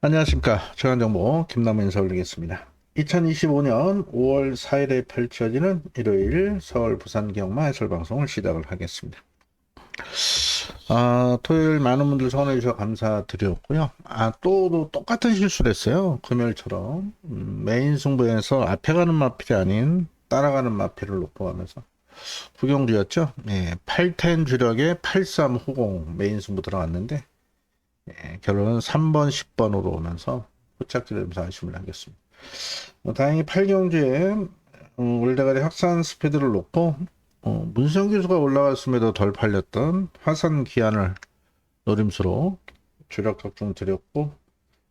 안녕하십니까. 최강정보 김남우 인사 올리겠습니다. 2025년 5월 4일에 펼쳐지는 일요일 서울 부산 경마 해설 방송을 시작을 하겠습니다. 토요일 많은 분들 성원해 주셔서 감사드렸고요. 또 똑같은 실수를 했어요. 금요일처럼. 메인 승부에서 앞에 가는 마필이 아닌 따라가는 마필을 놓고 가면서 구경주였죠. 8텐 주력에 83 후공 메인 승부 들어갔는데 결론은 3번, 10번으로 오면서 후착지되면서 아쉬움을 남겼습니다. 다행히 8경주에 올대가리 확산 스피드를 놓고 문성 기수가 올라갔음에도 덜 팔렸던 화산 기한을 노림수로 주력 각종 드렸고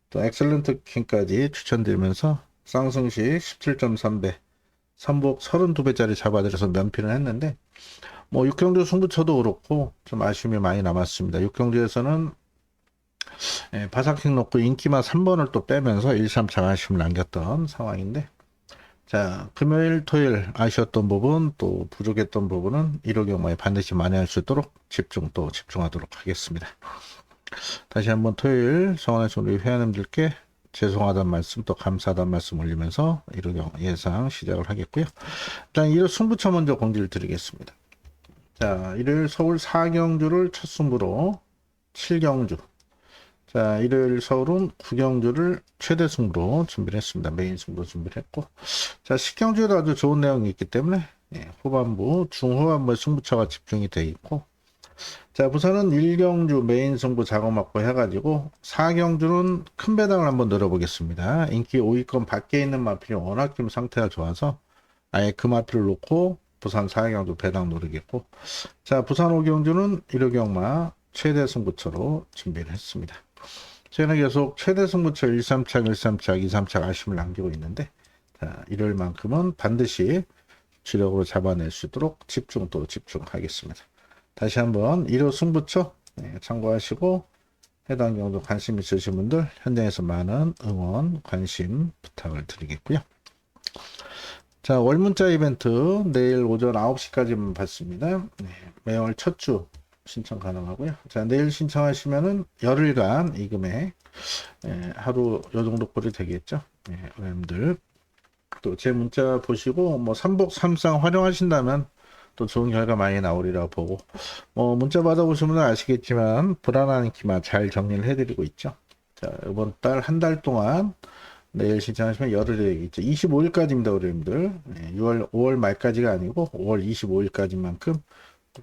또 엑셀런트 킹까지 추천드리면서 쌍승시 17.3배 선복 32배짜리 잡아들여서 면피를 했는데 6경주 승부처도 그렇고 좀 아쉬움이 많이 남았습니다. 6경주에서는 바삭킹 놓고 인기만 3번을 또 빼면서 1, 3차 아쉬움을 남겼던 상황인데 자 금요일 토요일 아쉬웠던 부분 또 부족했던 부분은 1호 경마에 반드시 만회할 수 있도록 집중하도록 하겠습니다. 다시 한번 토요일 성원하신 우리 회원님들께 죄송하다는 말씀 또 감사하다는 말씀 올리면서 1호 경마 예상 시작을 하겠고요. 일단 1호 승부처 먼저 공지를 드리겠습니다. 자 일요일 서울 4경주를 첫 승부로 7경주 자, 일요일 서울은 구경주를 최대 승부로 준비를 했습니다. 메인 승부로 준비를 했고. 자, 10경주에도 아주 좋은 내용이 있기 때문에, 후반부, 중후반부에 승부처가 집중이 돼 있고. 자, 부산은 1경주 메인 승부 작업 맞고 해가지고, 4경주는 큰 배당을 한번 늘어보겠습니다. 인기 5위권 밖에 있는 마필이 워낙 좀 상태가 좋아서, 아예 그 마필을 놓고, 부산 4경주 배당 노리겠고. 자, 부산 5경주는 1호 경마 최대 승부처로 준비를 했습니다. 저희는 계속 최대 승부처 1, 3착, 1, 3착, 2, 3착 아쉬움을 남기고 있는데 자, 일요일만큼은 반드시 주력으로 잡아낼 수 있도록 집중하겠습니다. 다시 한번 1호 승부처 참고하시고 해당 경우도 관심 있으신 분들 현장에서 많은 응원, 관심 부탁을 드리겠고요. 자, 월문자 이벤트 내일 오전 9시까지만 받습니다. 매월 첫 주 신청 가능하고요. 자, 내일 신청하시면은 열흘간 이 금액 하루 요 정도 꼴이 되겠죠. 여러분들 또 제 문자 보시고 뭐 삼복 삼상 활용하신다면 또 좋은 결과 많이 나오리라 보고 문자 받아보시면 아시겠지만 불안한 기만 잘 정리를 해드리고 있죠. 자, 이번 달 한 달 동안 내일 신청하시면 열흘이 되겠죠. 25일까지입니다, 여러분들. 5월 말까지가 아니고 5월 25일까지만큼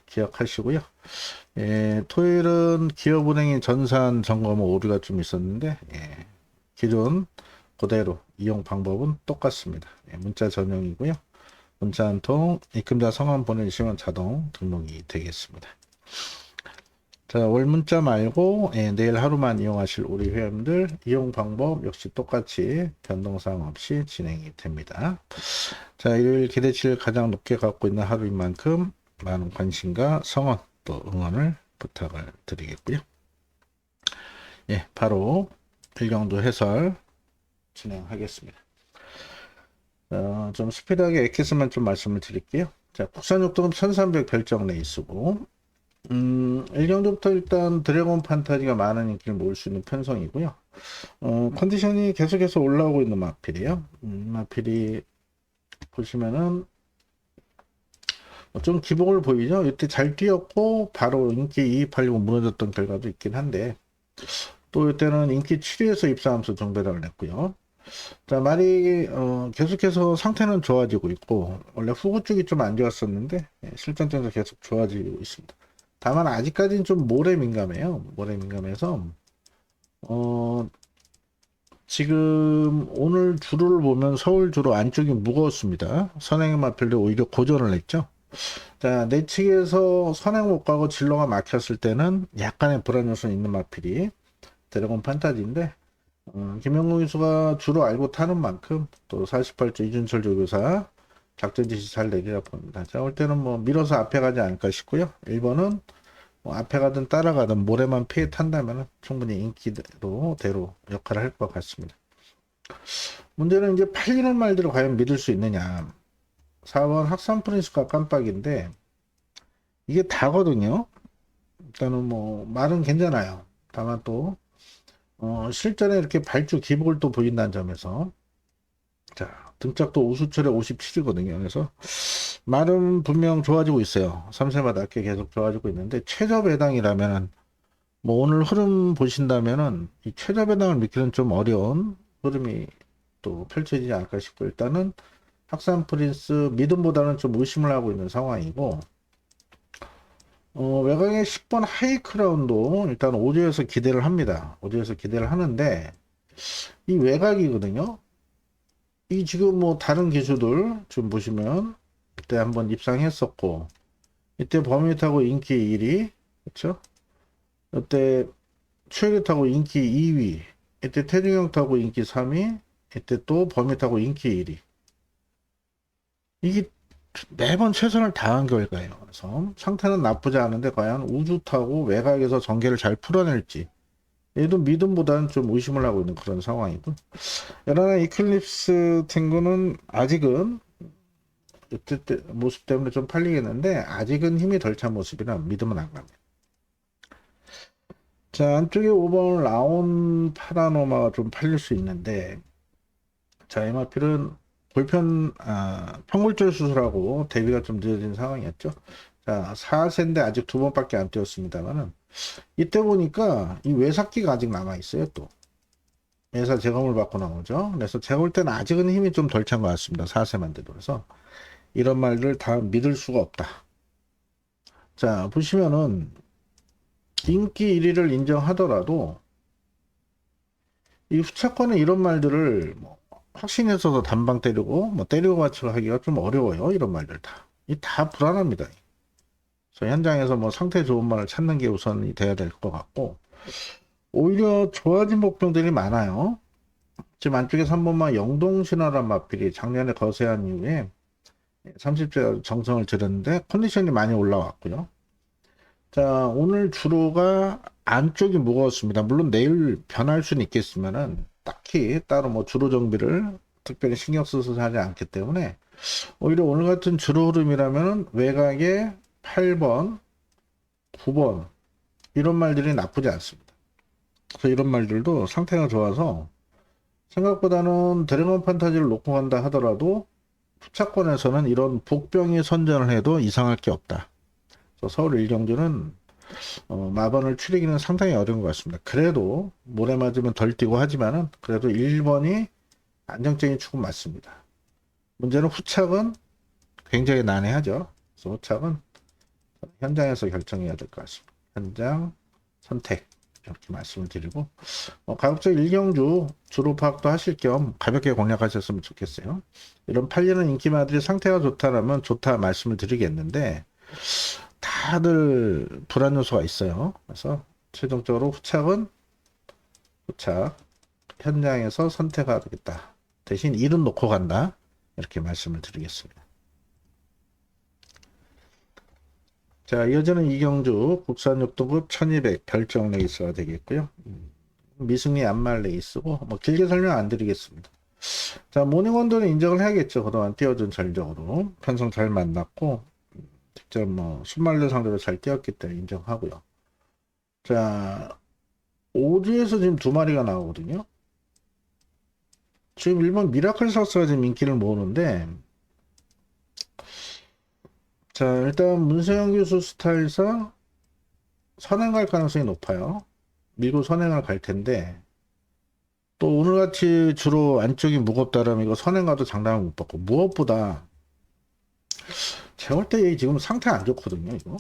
기억하시고요. 토요일은 기업은행의 전산 점검 오류가 좀 있었는데 기존 그대로 이용 방법은 똑같습니다. 문자 전용이고요. 문자 한 통 입금자 성함 보내주시면 자동 등록이 되겠습니다. 자, 월 문자 말고 내일 하루만 이용하실 우리 회원들 이용 방법 역시 똑같이 변동사항 없이 진행이 됩니다. 자, 일요일 기대치를 가장 높게 갖고 있는 하루인 만큼 많은 관심과 성원 또 응원을 부탁을 드리겠고요. 바로 일경도 해설 진행하겠습니다. 좀 스피드하게 엑기스만 좀 말씀을 드릴게요. 자, 국산 육도금 1300 별정 레이스고 1경주부터 일단 드래곤 판타지가 많은 인기를 모을 수 있는 편성이고요. 컨디션이 계속해서 올라오고 있는 마필이에요. 마필이 보시면은 좀 기복을 보이죠. 이때 잘 뛰었고 바로 인기 이입하려고 무너졌던 결과도 있긴 한데 또 이때는 인기 7위에서 입상하면서 정배당을 냈고요. 자, 말이 계속해서 상태는 좋아지고 있고 원래 후보 쪽이 좀 안 좋았었는데 실전적으로 계속 좋아지고 있습니다. 다만 아직까지는 좀 모래 민감해요. 모래 민감해서 지금 오늘 주로를 보면 서울 주로 안쪽이 무거웠습니다. 선행의 마필도 오히려 고전을 했죠. 자, 내측에서 선행 못 가고 진로가 막혔을 때는 약간의 불안 요소는 있는 마필이 드래곤 판타지인데 김영국 선수가 주로 알고 타는 만큼 또 48조 이준철 조교사 작전 지시 잘 내리라 봅니다. 자, 올 때는 뭐 밀어서 앞에 가지 않을까 싶고요. 1번은 뭐 앞에 가든 따라가든 모래만 피해 탄다면 충분히 인기대로 역할을 할 것 같습니다. 문제는 이제 팔리는 말들을 과연 믿을 수 있느냐. 4번 학산 프린스가 깜빡인데 이게 다거든요. 일단은 뭐 말은 괜찮아요. 다만 또 실전에 이렇게 발주 기복을 또 보인다는 점에서 자, 등짝도 우수철에 57이거든요. 그래서 말은 분명 좋아지고 있어요. 3세마다 이렇게 계속 좋아지고 있는데 최저 배당이라면은 뭐 오늘 흐름 보신다면은 이 최저 배당을 믿기는 좀 어려운 흐름이 또 펼쳐지지 않을까 싶고 일단은 학산 프린스 믿음보다는 좀 의심을 하고 있는 상황이고 외곽의 10번 하이크라운도 일단 오조에서 기대를 합니다. 오조에서 기대를 하는데 이 외곽이거든요. 이 지금 뭐 다른 기수들 좀 보시면 이때 한번 입상했었고 이때 범위 타고 인기 1위 그렇죠? 이때 최대 타고 인기 2위 이때 태중형 타고 인기 3위 이때 또 범위 타고 인기 1위 이게 매번 최선을 다한 결과예요. 그래서 상태는 나쁘지 않은데 과연 우주 타고 외곽에서 전개를 잘 풀어낼지 얘도 믿음보다는 좀 의심을 하고 있는 그런 상황이고 그러나 이클립스 탱고는 아직은 이때 모습 때문에 좀 팔리겠는데 아직은 힘이 덜 찬 모습이라 믿음은 안 갑니다. 자 안쪽에 5번 라온 파라노마가 좀 팔릴 수 있는데 자 MRP는 볼편 평골절 수술하고 대비가 좀 늦어진 상황이었죠. 자 4세인데 아직 두 번밖에 안 뛰었습니다만은 이때 보니까 이 외삭기가 아직 남아 있어요. 또 매사 제거물 받고 나오죠. 그래서 제가 볼 때는 아직은 힘이 좀 덜 찬 것 같습니다. 4세만 돼도. 그래서 이런 말들 다 믿을 수가 없다. 자 보시면은 인기 1위를 인정하더라도 이 후차권에 이런 말들을 뭐 확신했어서 단방 때리고 뭐 때리고 맞추고 하기가 좀 어려워요. 이런 말들 다. 이 다 불안합니다. 그래서 현장에서 뭐 상태 좋은 말을 찾는 게 우선이 돼야 될 것 같고 오히려 좋아진 복병들이 많아요. 지금 안쪽에서 한 번만 영동신화란 마필이 작년에 거세한 이후에 30대 정성을 들였는데 컨디션이 많이 올라왔고요. 자 오늘 주로가 안쪽이 무거웠습니다. 물론 내일 변할 수는 있겠지만은 딱히 따로 뭐 주로 정비를 특별히 신경 써서 하지 않기 때문에 오히려 오늘 같은 주로 흐름이라면은 외곽에 8번, 9번 이런 말들이 나쁘지 않습니다. 그래서 이런 말들도 상태가 좋아서 생각보다는 드래곤 판타지를 놓고 간다 하더라도 후차권에서는 이런 복병이 선전을 해도 이상할 게 없다. 서울 일경주는 마번을 추리기는 상당히 어려운 것 같습니다. 그래도 모래 맞으면 덜 뛰고 하지만은 그래도 1번이 안정적인 축은 맞습니다. 문제는 후착은 굉장히 난해하죠. 그래서 후착은 현장에서 결정해야 될 것 같습니다. 현장 선택 이렇게 말씀을 드리고 가급적 일경주 주로 파악도 하실 겸 가볍게 공략하셨으면 좋겠어요. 이런 팔리는 인기마들이 상태가 좋다라면 좋다 말씀을 드리겠는데 다들 불안 요소가 있어요. 그래서 최종적으로 후착은 후착 현장에서 선택하겠다. 대신 일은 놓고 간다. 이렇게 말씀을 드리겠습니다. 자, 이어지는 이경주 국산 6등급 1200 결정 레이스가 되겠고요. 미승리 안말 레이스고 뭐 길게 설명 안 드리겠습니다. 자, 모닝원더는 인정을 해야겠죠. 그동안 띄워준 전적으로 편성 잘 만났고 직접 뭐 순말들 상대로 잘 뛰었기 때문에 인정하고요. 자, 오주에서 지금 두 마리가 나오거든요. 지금 일본 미라클 서스가 지금 인기를 모으는데 자 일단 문세영 교수 스타일상 선행 갈 가능성이 높아요. 밀고 선행을 갈 텐데 또 오늘같이 주로 안쪽이 무겁다라면 이거 선행 가도 장담을 못 받고 무엇보다 제가 볼 때 지금 상태 안 좋거든요. 이거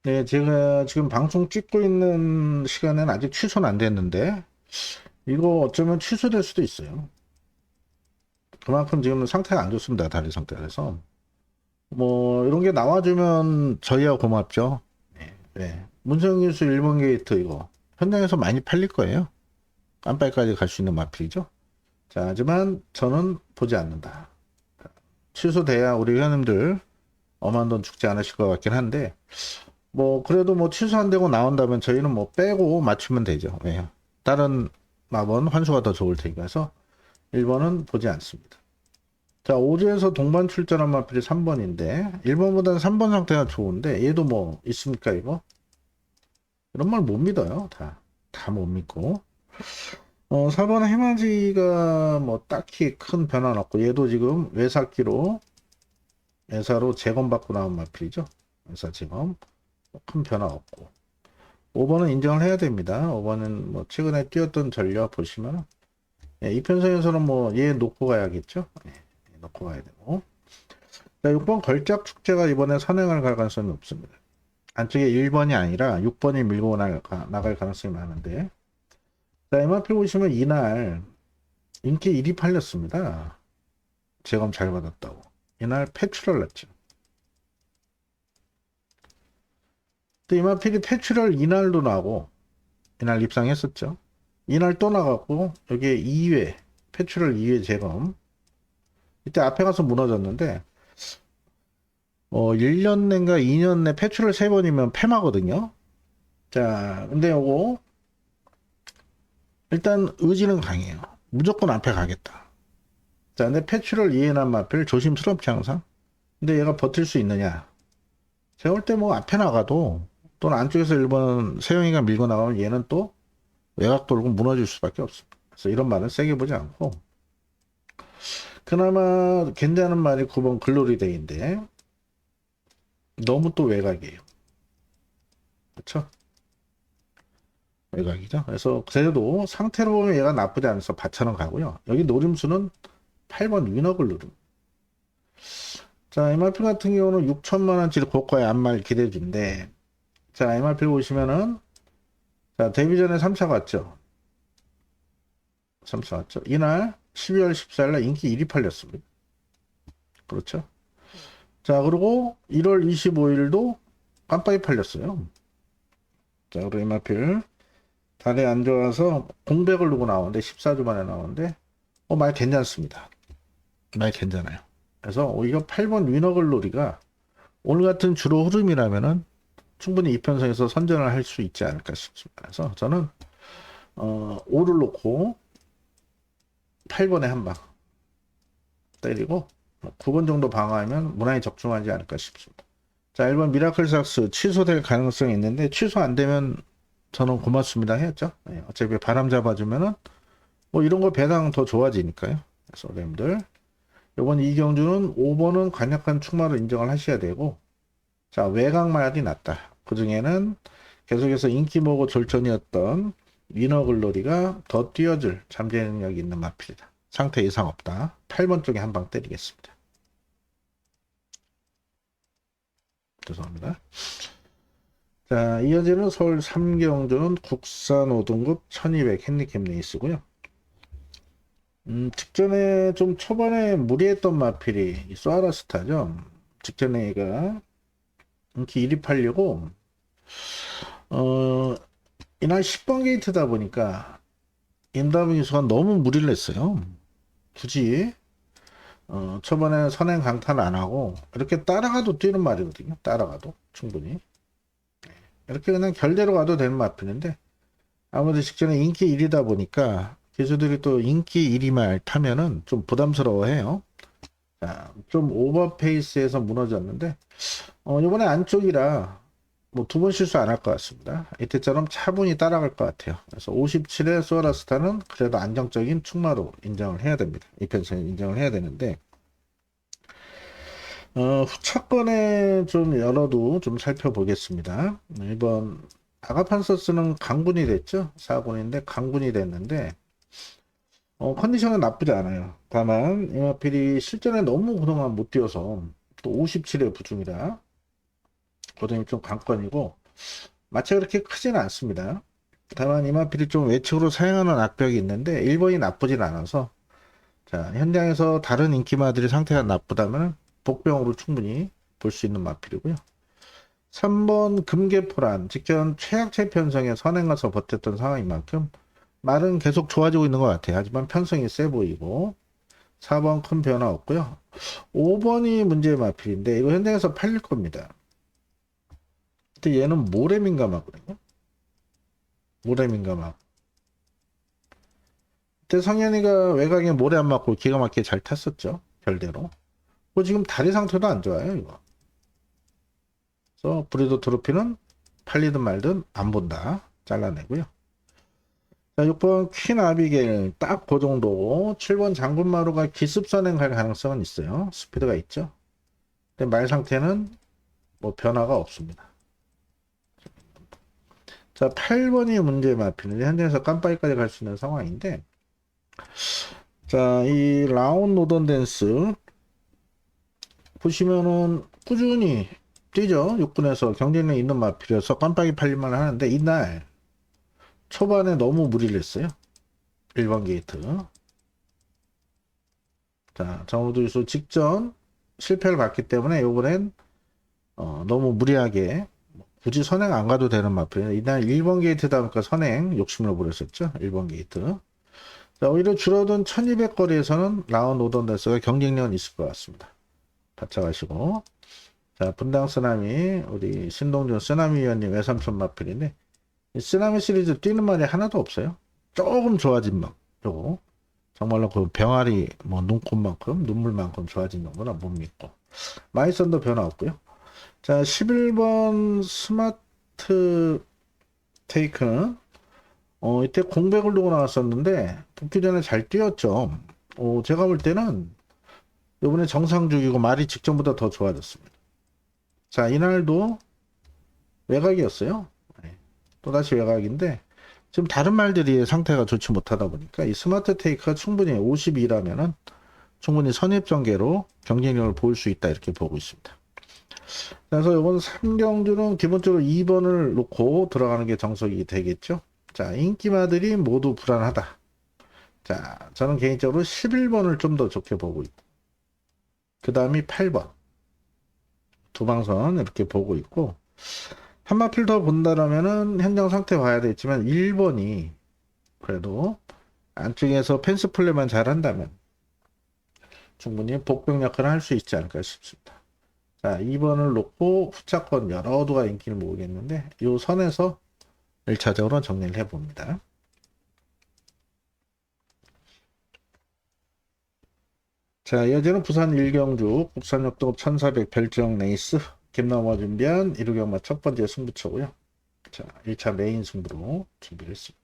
네, 제가 지금 방송 찍고 있는 시간에는 아직 취소는 안 됐는데 이거 어쩌면 취소될 수도 있어요. 그만큼 지금 상태가 안 좋습니다. 다리 상태에서 뭐 이런 게 나와주면 저희야 고맙죠. 네, 네. 문성 기수 1번 게이트 이거 현장에서 많이 팔릴 거예요. 깜빡이까지 갈 수 있는 마필이죠. 자, 하지만 저는 보지 않는다. 취소돼야 우리 회원님들 엄한 돈 죽지 않으실 것 같긴 한데 뭐 그래도 뭐 취소 안 되고 나온다면 저희는 뭐 빼고 맞추면 되죠. 네. 다른 마번 환수가 더 좋을 테니까 해서 1번은 보지 않습니다. 자, 5주에서 동반 출전한 마필이 3번인데 1번보다는 3번 상태가 좋은데 얘도 뭐 있습니까 이거? 이런 말 못 믿어요. 다 못 믿고. 4번 해맞이가 뭐 딱히 큰 변화는 없고 얘도 지금 외사로 재검받고 나온 마필이죠. 외사 재검. 큰 변화 없고. 5번은 인정을 해야 됩니다. 5번은 뭐 최근에 뛰었던 전력 보시면 이편성에서는 뭐 얘 놓고 가야겠죠. 놓고 가야 되고. 자, 6번 걸작 축제가 이번에 선행을 갈 가능성이 없습니다. 안쪽에 1번이 아니라 6번이 밀고 나갈 가능성이 많은데. 자, MRP 보시면 이날 인기 1위 팔렸습니다. 재검 잘 받았다고. 이날 패출을 났죠. 또 MRP이 패출을 이날도 나고, 이날 입상했었죠. 이날 또 나갔고, 여기에 2회, 패출을 2회 재검. 이때 앞에 가서 무너졌는데, 1년 내인가 2년 내 패출을 3번이면 패마거든요. 자, 근데 요거, 일단 의지는 강해요. 무조건 앞에 가겠다. 자, 근데 패출을 2회난 마필 조심스럽지 항상. 근데 얘가 버틸 수 있느냐? 제가 볼 때 뭐 앞에 나가도, 또는 안쪽에서 1번 세영이가 밀고 나가면 얘는 또 외곽 돌고 무너질 수밖에 없습니다. 그래서 이런 말은 세게 보지 않고, 그나마 괜찮은 말이 9번 글로리데이인데, 너무 또 외곽이에요. 그쵸? 외곽이죠. 그래서 그래도 상태로 보면 얘가 나쁘지 않아서 바차는 가고요. 여기 노림수는 8번 위너글 누름. 자, MRP 같은 경우는 6천만원짜리 고가의 안말 기대주인데, 자, MRP 보시면은, 자, 데뷔 전에 3차 갔죠. 3차 갔죠. 이날 12월 14일날 인기 1위 팔렸습니다. 그렇죠. 자, 그리고 1월 25일도 깜빡이 팔렸어요. 자, 그리고 MRP 다리 안 좋아서 공백을 두고 나오는데 14주 만에 나오는데 말 괜찮습니다. 말 괜찮아요. 그래서 오히려 8번 위너글로리가 오늘 같은 주로 흐름이라면은 충분히 이편성에서 선전을 할 수 있지 않을까 싶습니다. 그래서 저는 5를 놓고 8번에 한 방 때리고 9번 정도 방어하면 무난히 적중하지 않을까 싶습니다. 자, 1번 미라클삭스 취소될 가능성이 있는데 취소 안 되면 저는 고맙습니다 했죠. 어차피 바람 잡아주면은 뭐 이런 거 배당 더 좋아지니까요. 그래서 여러분들 이번 이경주는 5번은 강력한 축마로 인정을 하셔야 되고, 자, 외곽 말이 낫다. 그 중에는 계속해서 인기 모고 졸전이었던 위너글로리가 더 뛰어줄 잠재 능력이 있는 마필이다. 상태 이상 없다. 8번 쪽에 한 방 때리겠습니다. 죄송합니다. 자, 이어지는 서울 3경주는 국산 5등급 1200 핸디캡 레이스고요. 직전에 좀 초반에 무리했던 마필이 소아라스타죠. 직전에 얘가 인기 1위 팔려고 이날 10번 게이트다 보니까 인더블 기수가 너무 무리를 했어요. 굳이 초반에 선행 강타를 안 하고 이렇게 따라가도 뛰는 말이거든요. 따라가도 충분히 이렇게 그냥 결대로 가도 되는 마필인데 아무래도 직전에 인기 1위다 보니까 기수들이 또 인기 1위말 타면은 좀 부담스러워해요. 자, 좀 오버페이스에서 무너졌는데 이번에 안쪽이라 뭐 2번 실수 안 할 것 같습니다. 이때처럼 차분히 따라갈 것 같아요. 그래서 57의 소라스타는 그래도 안정적인 축마로 인정을 해야 됩니다. 이 편성에 인정을 해야 되는데 후차권에 좀 열어도 좀 살펴보겠습니다. 1번 아가판서스는 강군이 됐죠. 4군인데 강군이 됐는데 컨디션은 나쁘지 않아요. 다만 이마필이 실전에 너무 그동안 못 뛰어서 또 57의 부중이라 고등이 좀 관건이고 마차 그렇게 크지는 않습니다. 다만 이마필이 좀 외측으로 사용하는 악벽이 있는데 1번이 나쁘진 않아서 자, 현장에서 다른 인기마들이 상태가 나쁘다면 복병으로 충분히 볼 수 있는 마필이고요. 3번 금계포란 직전 최악체 편성에 선행가서 버텼던 상황인 만큼 말은 계속 좋아지고 있는 것 같아요. 하지만 편성이 세 보이고 4번 큰 변화 없고요. 5번이 문제의 마필인데 이거 현장에서 팔릴 겁니다. 근데 얘는 모래 민감하거든요. 모래 민감하고 그때 성현이가 외곽에 모래 안 맞고 기가 막히게 잘 탔었죠. 결대로. 지금 다리 상태도 안 좋아요, 이거. 그래서 브리더 트로피는 팔리든 말든 안 본다. 잘라내고요. 자, 6번 퀸 아비게일 딱 그 정도고 7번 장군마루가 기습 선행할 가능성은 있어요. 스피드가 있죠. 근데 말 상태는 뭐 변화가 없습니다. 자, 8번이 문제 마피는데 현장에서 깜빡이까지 갈 수 있는 상황인데, 자, 이 라운 노던 댄스 보시면은 꾸준히 뛰죠. 6분에서 경쟁력 있는 마필이어서 깜빡이 팔릴만 하는데 이날 초반에 너무 무리를 했어요. 1번 게이트. 자, 정우두수 직전 실패를 봤기 때문에 이번엔 너무 무리하게 굳이 선행 안 가도 되는 마필이에요. 이날 1번 게이트다 보니까 선행 욕심을 부렸었죠. 1번 게이트. 자, 오히려 줄어든 1200 거리에서는 라운 노던 댄스가 경쟁력은 있을 것 같습니다. 받쳐가시고. 자, 분당 쓰나미, 우리 신동준 쓰나미 위원님 외삼촌 마필인데, 이 쓰나미 시리즈 뛰는 말이 하나도 없어요. 조금 좋아진 막, 요거. 정말로 그 병아리, 뭐, 눈곱만큼, 눈물만큼 좋아진 정도나 못 믿고. 마이선도 변화 없고요. 자, 11번 스마트 테이크는, 이때 공백을 두고 나왔었는데, 복귀 전에 잘 뛰었죠. 제가 볼 때는, 요번에 정상 죽이고 말이 직전보다 더 좋아졌습니다. 자, 이날도 외곽이었어요. 네. 또다시 외곽인데 지금 다른 말들이 상태가 좋지 못하다 보니까 이 스마트 테이크가 충분히 52라면은 충분히 선입 전개로 경쟁력을 보일 수 있다 이렇게 보고 있습니다. 그래서 이번 3경주는 기본적으로 2번을 놓고 들어가는 게 정석이 되겠죠. 자, 인기마들이 모두 불안하다. 자, 저는 개인적으로 11번을 좀 더 좋게 보고 있고 그 다음이 8번 두 방선 이렇게 보고 있고 한 마필 더 본다라면은 현장 상태 봐야 되겠지만 1번이 그래도 안쪽에서 펜스 플레이만 잘한다면 충분히 복병 역할을 할 수 있지 않을까 싶습니다. 자, 2번을 놓고 후차권 여러 두가 인기를 모으겠는데 이 선에서 1차적으로 정리를 해봅니다. 자, 이어지는 부산 일경주 국산역도 1400 별정 레이스 김남화 준비한 1호경마 첫 번째 승부처고요. 자, 1차 메인 승부로 준비를 했습니다.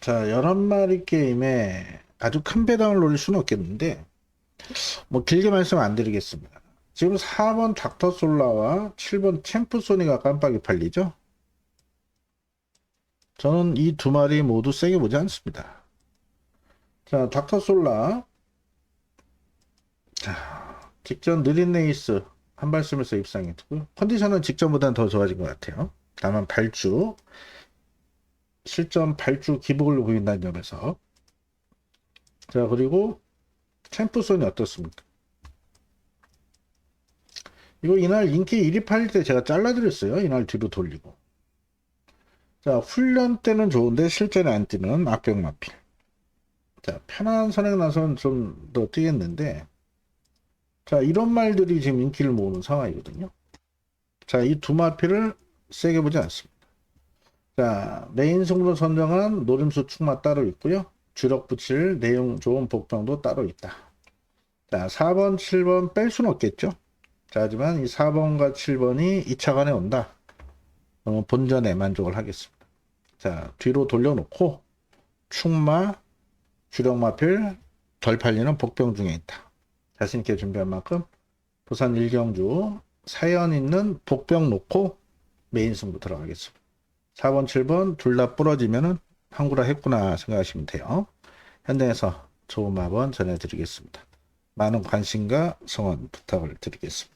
자, 11마리 게임에 아주 큰 배당을 노릴 수는 없겠는데 뭐 길게 말씀 안 드리겠습니다. 지금 4번 닥터솔라와 7번 챔프소니가 깜빡이 팔리죠. 저는 이 두 마리 모두 세게 보지 않습니다. 자, 닥터솔라. 자, 직전 느린 레이스 한 발 쓰면서 입상했고요. 컨디션은 직전보다는 더 좋아진 것 같아요. 다만 발주, 실전 발주 기복을 보인다는 점에서. 자, 그리고 챔프손이 어떻습니까? 이거 이날 인기 1위 팔릴 때 제가 잘라드렸어요. 이날 뒤로 돌리고. 자, 훈련 때는 좋은데 실전에 안 뛰는 악병 마필. 자, 편한 선행 나선 좀 더 뛰겠는데, 자, 이런 말들이 지금 인기를 모으는 상황이거든요. 자, 이 두 마필을 세게 보지 않습니다. 자, 메인 승부로 선정한 노림수 축마 따로 있고요. 주력 붙일 내용 좋은 복병도 따로 있다. 자, 4번, 7번 뺄 수는 없겠죠. 자, 하지만 이 4번과 7번이 2차간에 온다. 본전에 만족을 하겠습니다. 자, 뒤로 돌려놓고 축마, 주력 마필 덜 팔리는 복병 중에 있다. 자신있게 준비한 만큼 부산 일경주 사연 있는 복병 놓고 메인 승부 들어가겠습니다. 4번, 7번 둘 다 부러지면은 한구라 했구나 생각하시면 돼요. 현장에서 좋은 마번 전해드리겠습니다. 많은 관심과 성원 부탁을 드리겠습니다.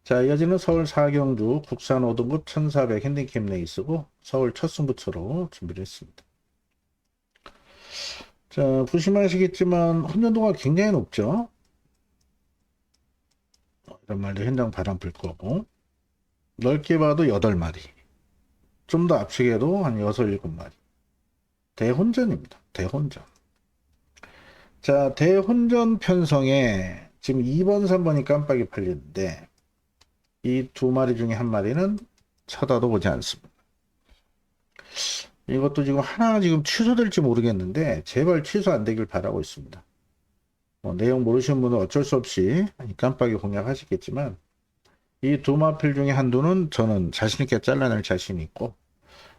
자, 이어지는 서울 4경주 국산 5등급 1400 핸디캡 레이스고 서울 첫 승부처로 준비를 했습니다. 자, 보시면 아시겠지만 혼전도가 굉장히 높죠. 이런 말도 현장 바람 불 거고 넓게 봐도 8마리 좀 더 앞치게도 한 6, 7마리 대혼전입니다. 대혼전. 자, 대혼전 편성에 지금 2번, 3번이 깜빡이 팔리는데 이 두 마리 중에 한 마리는 쳐다도 보지 않습니다. 이것도 지금 하나 지금 취소될지 모르겠는데 제발 취소 안 되길 바라고 있습니다. 내용 모르시는 분은 어쩔 수 없이 깜빡이 공략하시겠지만 이 두 마필 중에 한두는 저는 자신 있게 잘라낼 자신이 있고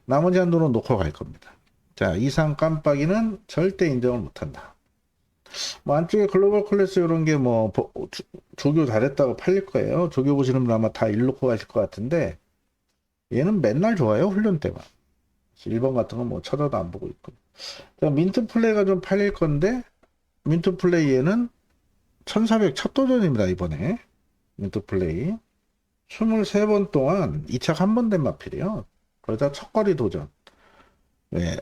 나머지 한두는 놓고 갈 겁니다. 자, 이상 깜빡이는 절대 인정을 못한다. 뭐 안쪽에 글로벌 클래스 이런 게 뭐 조교 잘했다고 팔릴 거예요. 조교 보시는 분 아마 다 일놓고 가실 것 같은데 얘는 맨날 좋아요. 훈련 때만. 1번 같은 건 뭐 쳐다도 안 보고 있고. 자, 민트 플레이가 좀 팔릴 건데 민트 플레이에는 1400 첫 도전입니다. 이번에 민트 플레이 23번 동안 2착 한 번 된 마필이요. 거기다 첫거리 도전. 왜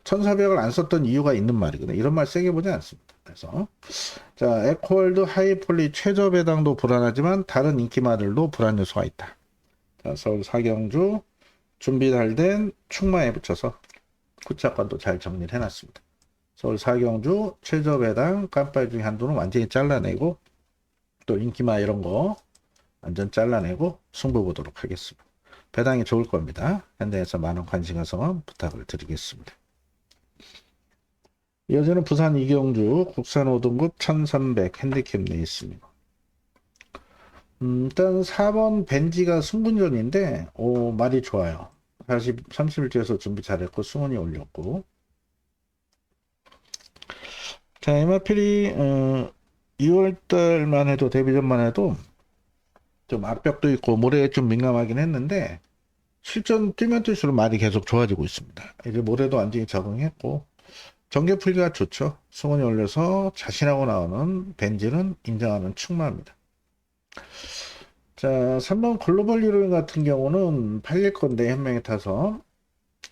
1400을 안 썼던 이유가 있는 말이거든요. 이런 말 세게 보지 않습니다. 그래서 자, 에코월드 하이폴리 최저 배당도 불안하지만 다른 인기 마들도 불안 요소가 있다. 자, 서울 사경주 준비 잘 된 충마에 붙여서 구차관도 잘 정리를 해놨습니다. 서울 사경주 최저 배당 깜빡이 중에 한도는 완전히 잘라내고 또 인기마 이런 거 완전 잘라내고 승부 보도록 하겠습니다. 배당이 좋을 겁니다. 현대에서 많은 관심 가서 부탁을 드리겠습니다. 이어지는 부산 이경주 국산 5등급 1300 핸디캡 레이스입니다. 일단 4번 벤지가 승분전인데 말이 좋아요. 30일째에서 준비 잘했고 승원이 올렸고 자, 에마필이 2월달만 해도 데뷔전만 해도 좀 앞벽도 있고 모래에 좀 민감하긴 했는데 실전 뛰면 뛸수록 말이 계속 좋아지고 있습니다. 이제 모래도 완전히 적응했고 전개 풀기가 좋죠. 승원이 올려서 자신하고 나오는 벤지는 인정하는 충마입니다. 자, 3번 글로벌 히로인 같은 경우는 팔릴 건데 현명에 타서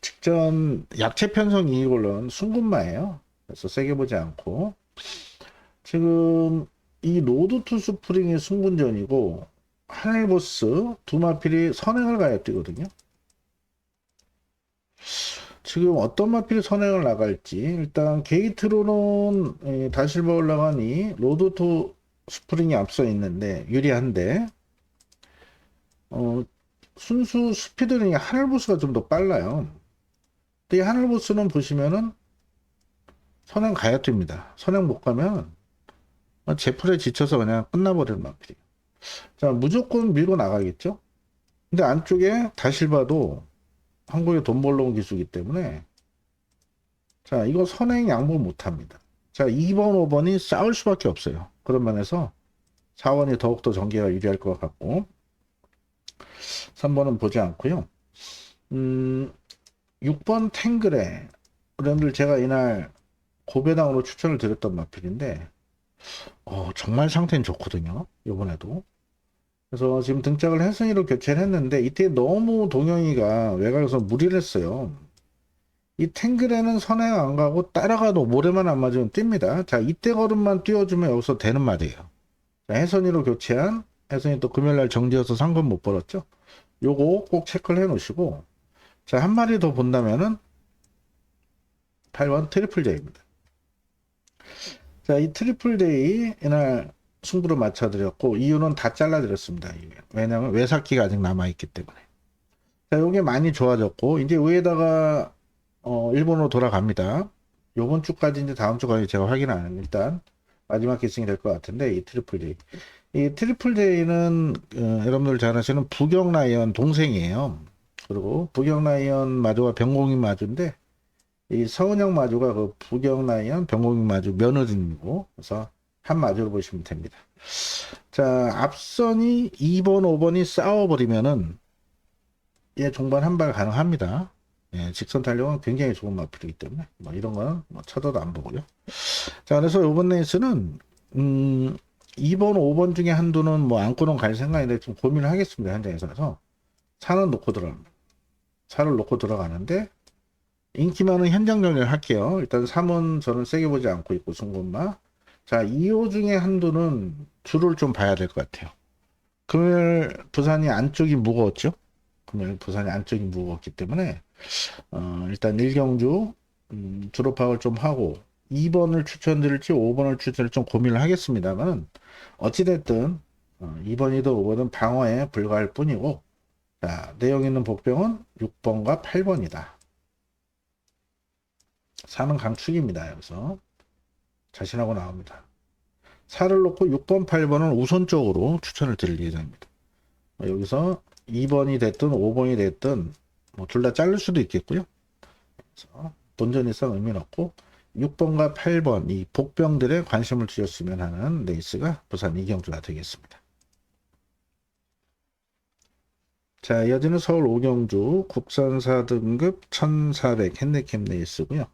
직전 약체 편성 이익을론 순군마예요. 그래서 세게 보지 않고 지금 이 로드 투 스프링이 승분전이고 하늘보스 두 마필이 선행을 가야 뛰거든요. 지금 어떤 마필이 선행을 나갈지 일단 게이트로는 다실버 올라가니 로드 투 스프링이 앞서 있는데 유리한데 순수 스피드는 하늘보스가 좀 더 빨라요. 근데 이 하늘보스는 보시면은 선행 가야 됩니다. 선행 못 가면 제풀에 지쳐서 그냥 끝나버리는 마필이에요. 자, 무조건 밀고 나가겠죠? 근데 안쪽에 다실바도 한국에 돈 벌러 온 기수이기 때문에 자, 이거 선행 양보 못 합니다. 자, 2번, 5번이 싸울 수밖에 없어요. 그런 면에서 4번이 더욱더 전개가 유리할 것 같고 3번은 보지 않고요. 6번 탱글에 여러분들 제가 이날 고배당으로 추천을 드렸던 마필인데 정말 상태는 좋거든요. 이번에도. 그래서 지금 등짝을 혜승이로 교체를 했는데 이때 너무 동영이가 외곽에서 무리를 했어요. 이 탱글에는 선행 안 가고 따라가도 모래만 안 맞으면 뜁니다. 자, 이때 걸음만 띄워주면 여기서 되는 말이에요. 자, 혜선이로 교체한 혜선이 또 금요일날 정지여서 상금 못 벌었죠. 요거 꼭 체크를 해 놓으시고 자, 한 마리 더 본다면은 8번 트리플 J입니다. 자, 이 트리플 J 이날 승부를 맞춰드렸고 이유는 다 잘라드렸습니다. 왜냐하면 외삭기가 아직 남아있기 때문에. 자, 요게 많이 좋아졌고 이제 위에다가 일본으로 돌아갑니다. 요번 주까지 이제 다음 주까지 제가 확인 안 했는데 일단 마지막 결승이 될 것 같은데 이 트리플 J. 이 트리플 J는 여러분들 잘 아시는 부경 라이언 동생이에요. 그리고 부경 라이언 마주가 병공인 마주인데 이 서은영 마주가 그 부경 라이언 병공인 마주 며느리이고 그래서 한 마주로 보시면 됩니다. 자, 앞선이 2번, 5번이 싸워버리면은 얘 종반 한 발 가능합니다. 예, 직선 탄력은 굉장히 좋은 마필이기 때문에 뭐 이런 거는 뭐 쳐다도 안 보고요. 자, 그래서 이번 레이스는 2번, 5번 중에 한두는 뭐 안고는 갈 생각인데 좀 고민을 하겠습니다. 현장에서. 그래서 4는 놓고 들어갑니다. 4를 놓고 들어가는데 인기 많은 현장 정리를 할게요. 일단 3은 저는 세게 보지 않고 있고 승군마. 자, 2호 중에 한두는 줄을 좀 봐야 될 것 같아요. 금요일 부산이 안쪽이 무거웠죠. 금요일 부산이 안쪽이 무거웠기 때문에 일단 1경주 드롭아웃을 좀 하고 2번을 추천드릴지 5번을 추천드릴지 좀 고민을 하겠습니다만 어찌됐든 2번이든 5번은 방어에 불과할 뿐이고 자, 내용 있는 복병은 6번과 8번이다. 4는 강축입니다. 여기서 자신하고 나옵니다. 4를 놓고 6번, 8번은 우선적으로 추천을 드릴 예정입니다. 여기서 2번이 됐든 5번이 됐든 뭐 둘 다 자를 수도 있겠고요. 그래서 본전 이상 의미는 없고 6번과 8번 이 복병들에 관심을 주셨으면 하는 레이스가 부산 이경주가 되겠습니다. 자, 이어지는 서울 오경주 국산사 등급 1400 핸디캡 레이스고요.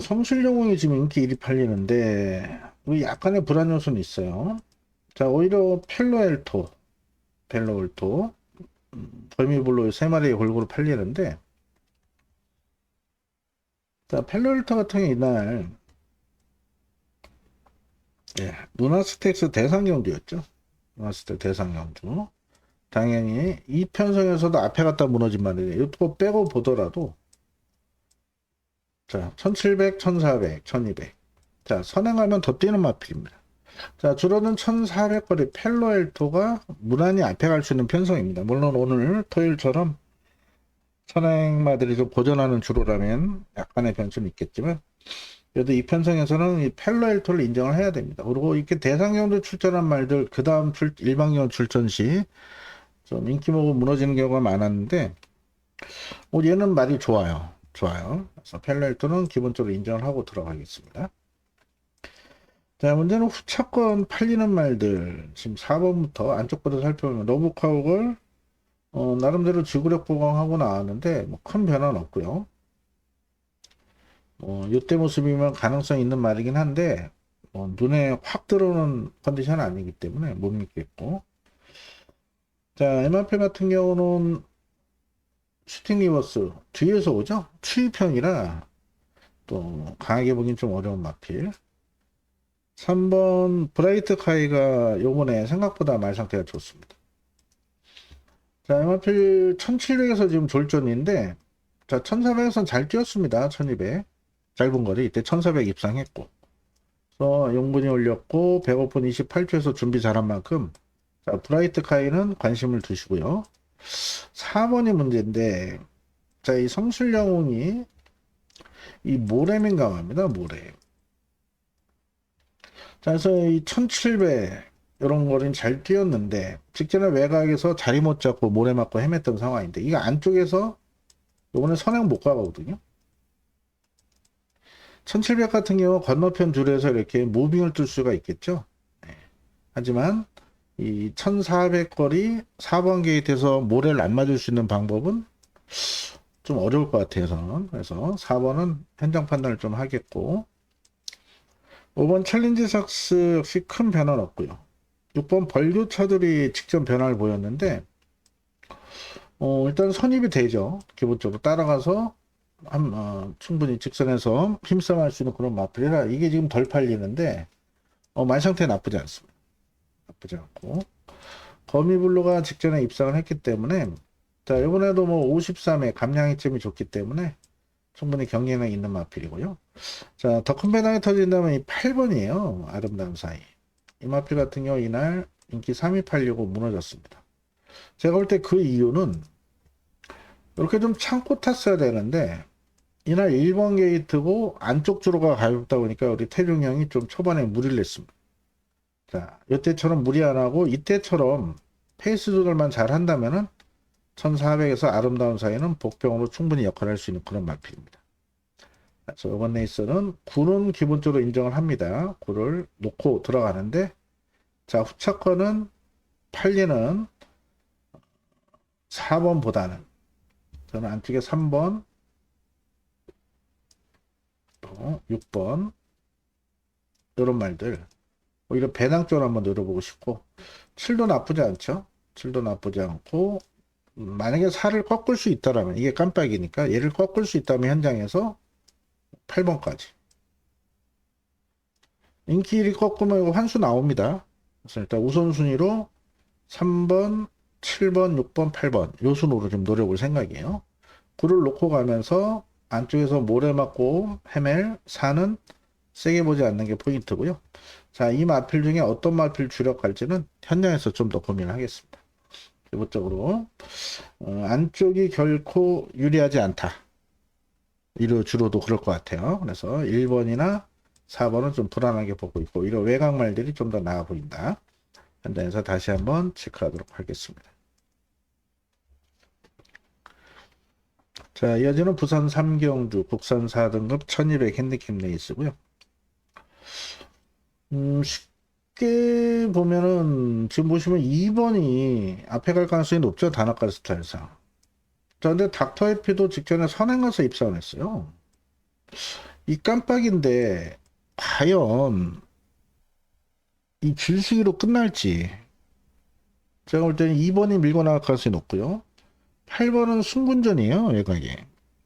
성실영웅이 지금 인기 1위 팔리는데 약간의 불안 요소는 있어요. 자, 오히려 벨로엘토 벌미블로 3마리 골고루 팔리는데, 자, 펠로엘토 같은 경우 이날 루나스텍스 대상경주였죠. 루나스텍스 대상경주. 당연히 이 편성에서도 앞에 갔다 무너진 말이에요. 이거 빼고 보더라도 자, 1700, 1400, 1200. 자, 선행하면 더 뛰는 마필입니다. 자, 줄어든 1400거리 펠로엘토가 무난히 앞에 갈 수 있는 편성입니다. 물론 오늘 토요일처럼 선행마들이 좀 고전하는 주로라면 약간의 변수는 있겠지만, 그래도 이 편성에서는 이 펠로엘토를 인정을 해야 됩니다. 그리고 이렇게 대상경도 출전한 말들, 그 다음 일반경 출전 시 좀 인기모고 무너지는 경우가 많았는데, 얘는 말이 좋아요. 그래서 펠로엘토는 기본적으로 인정을 하고 들어가겠습니다. 자, 문제는 후차권 팔리는 말들. 지금 4번부터 안쪽부터 살펴보면, 러브카우걸, 나름대로 지구력 보강하고 나왔는데, 뭐 큰 변화는 없고요. 이때 모습이면 가능성 있는 말이긴 한데, 눈에 확 들어오는 컨디션은 아니기 때문에 못 믿겠고. 자, MRP 같은 경우는 슈팅 리버스 뒤에서 오죠? 추위평이라 또 강하게 보긴 좀 어려운 마필. 3번 브라이트 카이가 요번에 생각보다 말 상태가 좋습니다. 자, MRP 1700에서 지금 졸전인데, 자, 1400에서는 잘 뛰었습니다. 1200 짧은 거리 이때 1400 입상했고, 그래서 용분이 올렸고 배고픈 28초에서 준비 잘한 만큼, 자, 브라이트 카이는 관심을 두시고요. 4번이 문제인데, 자, 이 성실영웅이 이 모렘인 강화입니다. 모렘. 자, 그래서 이 1700 이런 거는 잘 뛰었는데 직전에 외곽에서 자리 못 잡고 모래 맞고 헤맸던 상황인데, 이거 안쪽에서 요번에 선행 못 가거든요. 1700 같은 경우 건너편 줄에서 이렇게 무빙을 뜰 수가 있겠죠. 하지만 이 1400 거리 4번 게이트에서 모래를 안 맞을 수 있는 방법은 좀 어려울 것 같아서, 그래서 4번은 현장 판단을 좀 하겠고, 5번 챌린지 삭스 역시 큰 변화는 없고요. 6번 벌교차들이 직전 변화를 보였는데, 일단 선입이 되죠. 기본적으로 따라가서 충분히 직선에서 힘싸움할 수 있는 그런 마필이라 이게 지금 덜 팔리는데, 말 상태 나쁘지 않습니다. 나쁘지 않고, 거미블루가 직전에 입상을 했기 때문에, 자, 이번에도 뭐 53회 감량이점이 좋기 때문에 충분히 경쟁력 있는 마필이고요. 자, 더 큰 배당이 터진다면 이 8번이에요. 아름다운 사이. 이 마필 같은 경우 이날 인기 3위 팔려고 무너졌습니다. 제가 볼 때 그 이유는 이렇게 좀 참고 탔어야 되는데, 이날 1번 게이트고 안쪽 주로가 가볍다 보니까 우리 태중 형이 좀 초반에 무리를 냈습니다. 자, 이때처럼 무리 안 하고 이때처럼 페이스 조절만 잘 한다면은 1400에서 아름다운 사이는 복병으로 충분히 역할을 할 수 있는 그런 마필입니다. 그래서 이번 레이스는 9는 기본적으로 인정을 합니다. 9를 놓고 들어가는데, 자, 후차권은 팔리는 4번보다는 저는 안쪽에 3번, 또 6번 이런 말들 오히려 배당 쪽으로 한번 노려보고 싶고, 7도 나쁘지 않죠. 7도 나쁘지 않고, 만약에 4를 꺾을 수 있다라면, 이게 깜빡이니까 얘를 꺾을 수 있다면 현장에서 8번까지 인기 1위 꺾으면 이거 환수 나옵니다. 그래서 일단 우선순위로 3번, 7번, 6번, 8번 요 순으로 좀 노려볼 생각이에요. 9를 놓고 가면서 안쪽에서 모래 맞고 헤맬 4는 세게 보지 않는 게 포인트고요. 자, 이 마필 중에 어떤 마필 주력할지는 현장에서 좀 더 고민을 하겠습니다. 기본적으로 안쪽이 결코 유리하지 않다. 주로도 그럴 것 같아요. 그래서 1번이나 4번은 좀 불안하게 보고 있고, 이런 외곽말들이 좀 더 나아 보인다. 현장에서 다시 한번 체크하도록 하겠습니다. 자, 이어지는 부산 삼경주 국산 4등급 1200 핸디캡 레이스고요. 쉽게 보면은 지금 보시면 2번이 앞에 갈 가능성이 높죠. 단학가 스타일상. 자, 근데 닥터 해피도 직전에 선행 가서 입상을 했어요. 이 깜빡인데 과연 이 질식으로 끝날지, 제가 볼 때는 2번이 밀고 나갈 가능성이 높고요. 8번은 승분전이에요, 외곽이.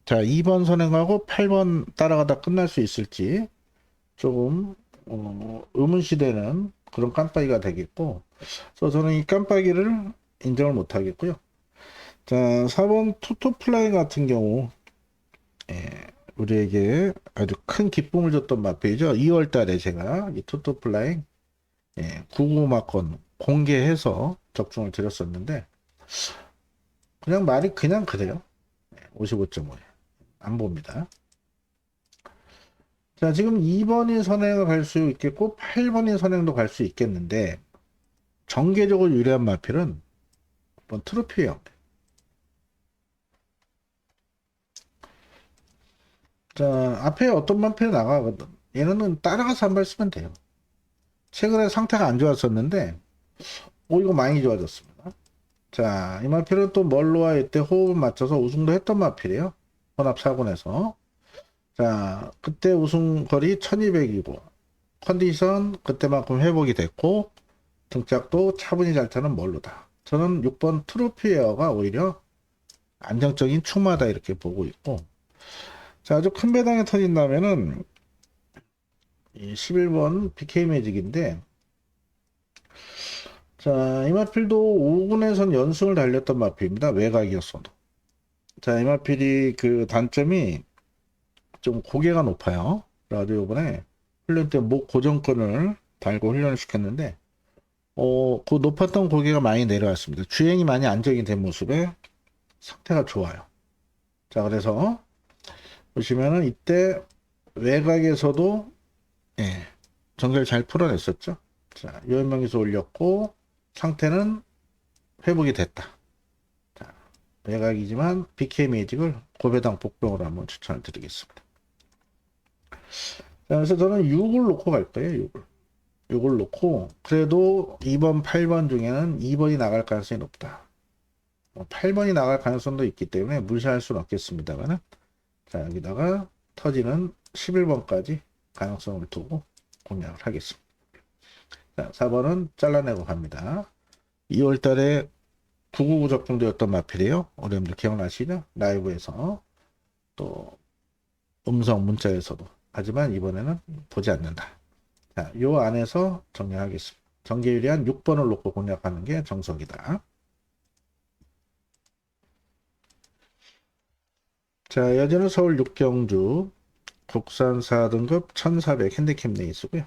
자, 2번 선행하고 8번 따라가다 끝날 수 있을지 조금 의문시되는 그런 깜빡이가 되겠고, 그래서 저는 이 깜빡이를 인정을 못 하겠고요. 자, 4번 투토플라이 같은 경우, 예, 우리에게 아주 큰 기쁨을 줬던 마페이죠. 2월 달에 제가 이 투토플라이, 예, 99마건 공개해서 적중을 드렸었는데, 그냥 말이 그냥 그래요. 55.5에. 안 봅니다. 자, 지금 2번이 선행을 갈 수 있겠고, 8번이 선행도 갈 수 있겠는데, 전개적으로 유리한 마필은 트로피예요. 자, 앞에 어떤 마필이 나가거든. 얘는 따라가서 한 발 쓰면 돼요. 최근에 상태가 안 좋았었는데, 이거 많이 좋아졌습니다. 자, 이 마필은 또 멀로와 이때 호흡을 맞춰서 우승도 했던 마필이에요. 혼합 4군에서. 자, 그때 우승 거리 1200이고, 컨디션 그때만큼 회복이 됐고, 등짝도 차분히 잘 타는 멀로다. 저는 6번 트로피에어가 오히려 안정적인 충마다 이렇게 보고 있고, 자, 아주 큰 배당이 터진다면은 이 11번 BK 매직인데, 자, 이 마필도 5군에선 연승을 달렸던 마필입니다. 외곽이었어도. 자, 이 마필이 그 단점이 좀 고개가 높아요. 그래가지고 이번에 훈련 때 목 고정권을 달고 훈련을 시켰는데, 그 높았던 고개가 많이 내려왔습니다. 주행이 많이 안정이 된 모습에 상태가 좋아요. 자, 그래서 보시면은 이때 외곽에서도, 예, 정결 잘 풀어냈었죠. 자, 요연명에서 올렸고 상태는 회복이 됐다. 자, 외곽이지만 BK 매직을 고배당 복병으로 한번 추천을 드리겠습니다. 자, 그래서 저는 6을 놓고 갈 거예요. 6을 놓고, 그래도 2번, 8번 중에는 2번이 나갈 가능성이 높다. 8번이 나갈 가능성도 있기 때문에 무시할 수는 없겠습니다만, 자, 여기다가 터지는 11번까지 가능성을 두고 공략을 하겠습니다. 자, 4번은 잘라내고 갑니다. 2월 달에 999 적중되었던 마필이에요. 어려움들 기억나시죠? 라이브에서 또 음성 문자에서도. 하지만 이번에는 보지 않는다. 자, 요 안에서 정리하겠습니다. 전개유리한 6번을 놓고 공략하는 게 정석이다. 자, 여전히 서울 6경주 국산 4등급 1400 핸디캡 레이스고요.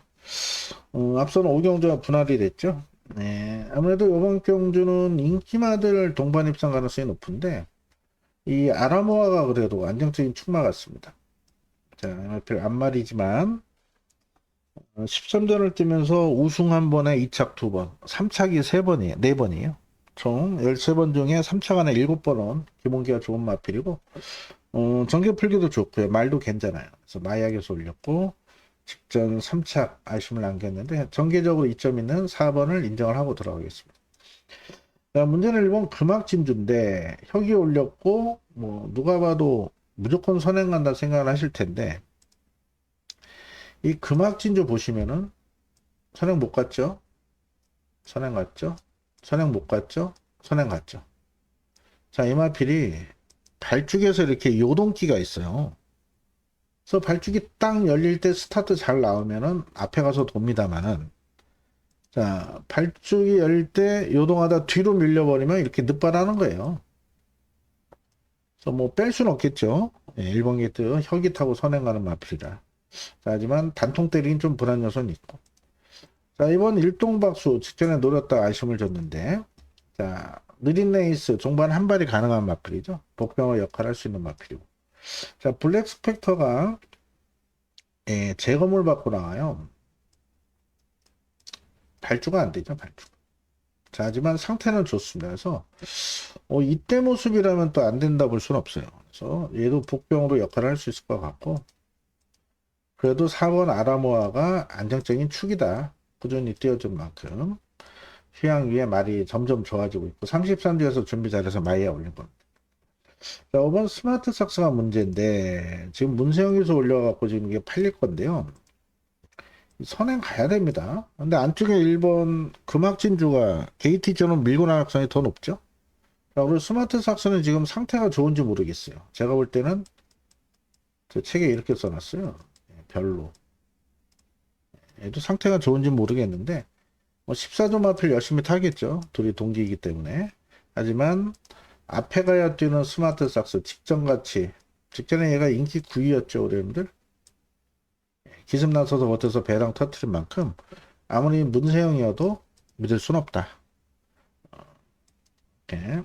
앞서는 5경주가 분할이 됐죠. 네, 아무래도 이번 경주는 인기마들 동반 입상 가능성이 높은데, 이 아라모아가 그래도 안정적인 축마 같습니다. 자, MRP 앞말이지만 13전을 뛰면서 우승 한 번에 2착 2번, 3착이 3번이에요. 4번이에요. 총 13번 중에 3착 안에 7번은 기본기가 좋은 마필이고, 전개 풀기도 좋고요. 말도 괜찮아요. 그래서 마약에서 올렸고, 직전 3착 아쉬움을 남겼는데, 전개적으로 이점 있는 4번을 인정을 하고 들어가겠습니다. 자, 문제는 1번 금악진주인데, 혁이 올렸고, 누가 봐도 무조건 선행 간다 생각을 하실 텐데, 이 금악진주 보시면은, 선행 못 갔죠? 선행 갔죠? 선행 못 갔죠? 선행 갔죠? 자, 이마필이 발죽에서 이렇게 요동기가 있어요. 그래서 발죽이 딱 열릴 때 스타트 잘 나오면은 앞에 가서 돕니다만은, 자, 발죽이 열릴 때 요동하다 뒤로 밀려버리면 이렇게 늑발하는 거예요. 그래서 뭐 뺄 수는 없겠죠. 예, 1번 게이트 혁이 타고 선행가는 마필이라. 자, 하지만 단통 때리긴 좀 불안 요소는 있고. 자, 이번 일동박수 직전에 노렸다 아쉬움을 줬는데, 자, 느린 레이스 종반 한 발이 가능한 마필이죠. 복병의 역할을 할 수 있는 마필이고. 자, 블랙 스펙터가 예, 제거물 받고 나와요. 발주가 안 되죠, 발주. 자, 하지만 상태는 좋습니다. 그래서 이때 모습이라면 또 안 된다 볼 수는 없어요. 그래서 얘도 복병으로 역할을 할 수 있을 것 같고, 그래도 4번 아라모아가 안정적인 축이다. 꾸준히 뛰어준 만큼 휴양 위에 말이 점점 좋아지고 있고 33주에서 준비 잘해서 마이에 올린 겁니다. 자, 5번 스마트 삭스가 문제인데 지금 문세영에서 올려갖고 지금 이게 팔릴 건데요. 선행 가야 됩니다. 근데 안쪽에 1번 금학진주가 KT처럼 밀고 나갈 가능성이 더 높죠. 자, 우리 스마트 삭스는 지금 상태가 좋은지 모르겠어요. 제가 볼 때는 제 책에 이렇게 써놨어요. 별로. 얘도 상태가 좋은지 모르겠는데 뭐 14점 앞을 열심히 타겠죠. 둘이 동기이기 때문에. 하지만 앞에 가야 뛰는 스마트 삭스 직전같이 직전에 얘가 인기 9위였죠. 우리 여러분들. 기습 나서서 버텨서 배당 터트린 만큼 아무리 문세영이어도 믿을 순 없다. 이렇게.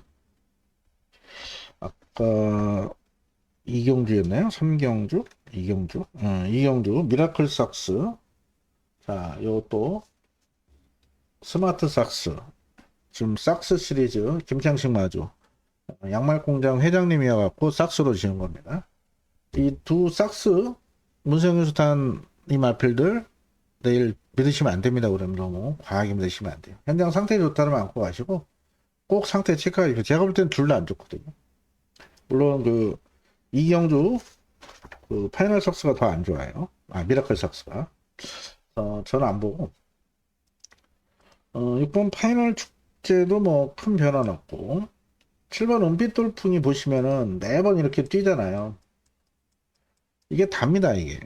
아까 이경주였나요? 삼경주? 이경주? 이경주 미라클 삭스. 자, 요것도 스마트 삭스. 지금 삭스 시리즈 김창식 마주 양말 공장 회장님이어갖고 삭스로 지은 겁니다. 이 두 삭스 문세영에서 탄 이 마필들 내일 믿으시면 안 됩니다. 그러면 너무 과하게 믿으시면 안 돼요. 현장 상태 좋다면 안고 가시고 꼭 상태 체크하시고 제가 볼 때는 둘 다 안 좋거든요. 물론 그 이경주 그 파이널 삭스가 더 안 좋아요. 아 미라클 삭스가 저는 안 보고 6번 파이널 축제도 뭐 큰 변화는 없고 7번 은빛 돌풍이 보시면은 매번 이렇게 뛰잖아요. 이게 답니다, 이게.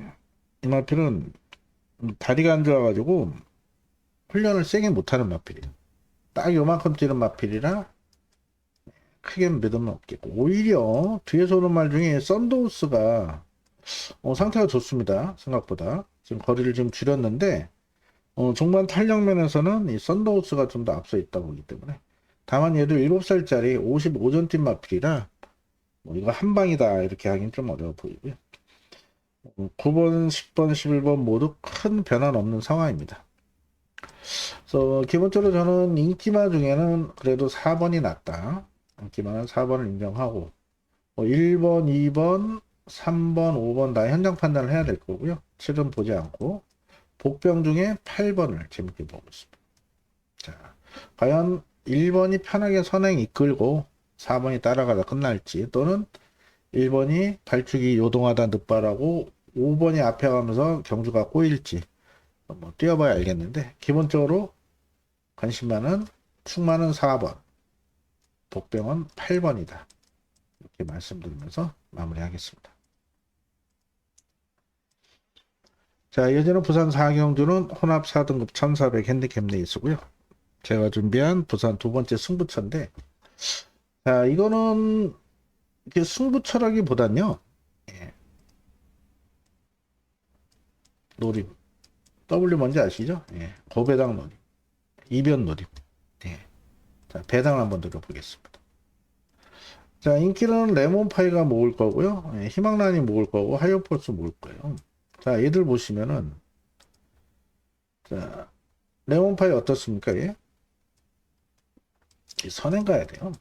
이 마필은 다리가 안 좋아가지고 훈련을 세게 못하는 마필이에요. 딱 요만큼 뛰는 마필이라 크게 믿으면 없겠고 오히려 뒤에서 오는 말 중에 썬더우스가 상태가 좋습니다. 생각보다 지금 거리를 좀 줄였는데 종반 탄력면에서는 이 썬더우스가 좀 더 앞서 있다고 보기 때문에 다만 얘도 7살짜리 55전 뛴 마필이라 뭐 이거 한 방이다 이렇게 하긴 좀 어려워 보이고요. 9번, 10번, 11번 모두 큰 변화는 없는 상황입니다. 그래서 기본적으로 저는 인기마 중에는 그래도 4번이 낫다. 인기마는 4번을 인정하고 1번, 2번, 3번, 5번 다 현장 판단을 해야 될 거고요. 7은 보지 않고 복병 중에 8번을 재밌게 보고 있습니다. 자, 과연 1번이 편하게 선행 이끌고 4번이 따라가다 끝날지 또는 1번이 발축이 요동하다 늦바라고 5번이 앞에 가면서 경주가 꼬일지 뭐 뛰어봐야 알겠는데 기본적으로 관심만은 축마는 4번 복병은 8번이다 이렇게 말씀드리면서 마무리하겠습니다. 자, 이어지는 부산 4경주는 혼합 4등급 1400 핸디캡 레이스고요. 제가 준비한 부산 두 번째 승부처인데 자, 이거는 이게 승부처라기보단요. 예. 노림. W 뭔지 아시죠? 예. 고배당 노림. 이변 노림. 예. 자, 배당 한번 들어보겠습니다. 자, 인기는 레몬파이가 모을 거고요. 예, 희망란이 모을 거고, 하이어폴스 모을 거예요. 자, 얘들 보시면은, 자, 레몬파이 어떻습니까? 예? 선행 가야 돼요.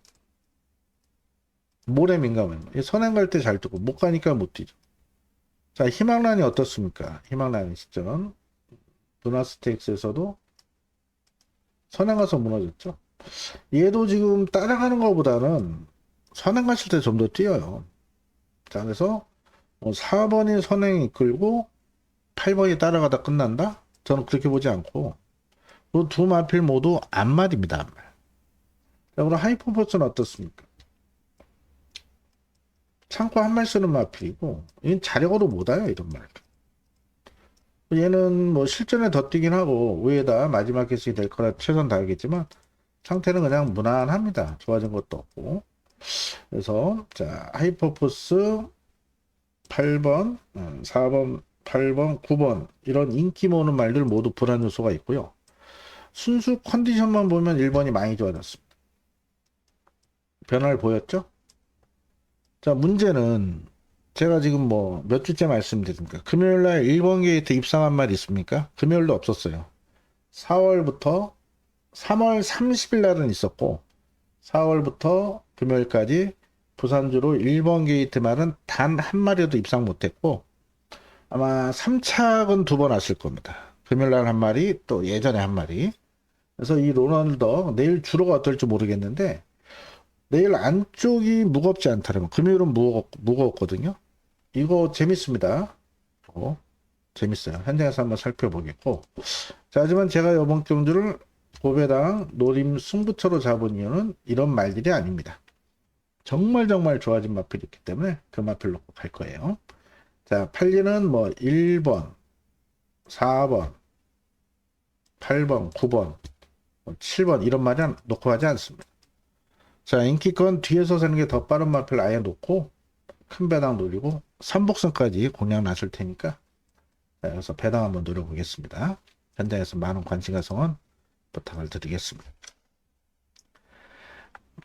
모래 민감해요. 선행 갈 때 잘 뜨고, 못 가니까 못 뛰죠. 자, 희망란이 어떻습니까? 희망란이 시점. 루나스테이크스에서도 선행 가서 무너졌죠. 얘도 지금 따라가는 것보다는 선행 갔을 때 좀 더 뛰어요. 자, 그래서 4번이 선행 이끌고 8번이 따라가다 끝난다? 저는 그렇게 보지 않고 그 두 마필 모두 안말입니다. 안말. 자, 그럼 하이퍼포스는 어떻습니까? 창고 한 말 쓰는 마필이고 이건 자력으로 못 와요. 이런 말. 얘는 뭐 실전에 더 뛰긴 하고 위에다 마지막 개수이 될 거라 최선 다하겠지만 상태는 그냥 무난합니다. 좋아진 것도 없고. 그래서 자 하이퍼포스 8번, 4번, 8번, 9번 이런 인기 모으는 말들 모두 불안 요소가 있고요. 순수 컨디션만 보면 1번이 많이 좋아졌습니다. 변화를 보였죠? 자 문제는 제가 지금 뭐 몇 주째 말씀드립니까? 금요일날 1번 게이트 입상한 말 있습니까? 금요일도 없었어요. 4월부터 3월 30일 날은 있었고 4월부터 금요일까지 부산주로 1번 게이트 말은 단 한 마리도 입상 못했고 아마 3착은 두 번 왔을 겁니다. 금요일날 한 마리 또 예전에 한 마리. 그래서 이 로널더 내일 주로가 어떨지 모르겠는데 내일 안쪽이 무겁지 않다면 금요일은 무거웠거든요. 이거 재밌습니다. 재밌어요. 현장에서 한번 살펴보겠고. 자, 하지만 제가 이번 경주를 고배당 노림 승부처로 잡은 이유는 이런 말들이 아닙니다. 정말 좋아진 마필이 있기 때문에 그 마필 놓고 갈 거예요. 자, 팔리는 뭐 1번, 4번, 8번, 9번, 7번 이런 말이 놓고 하지 않습니다. 자, 인기권 뒤에서 사는 게 더 빠른 마필 아예 놓고 큰 배당 노리고 3복선까지 공략 나설 테니까 자, 여기서 배당 한번 노려보겠습니다. 현장에서 많은 관심과 성원 부탁을 드리겠습니다.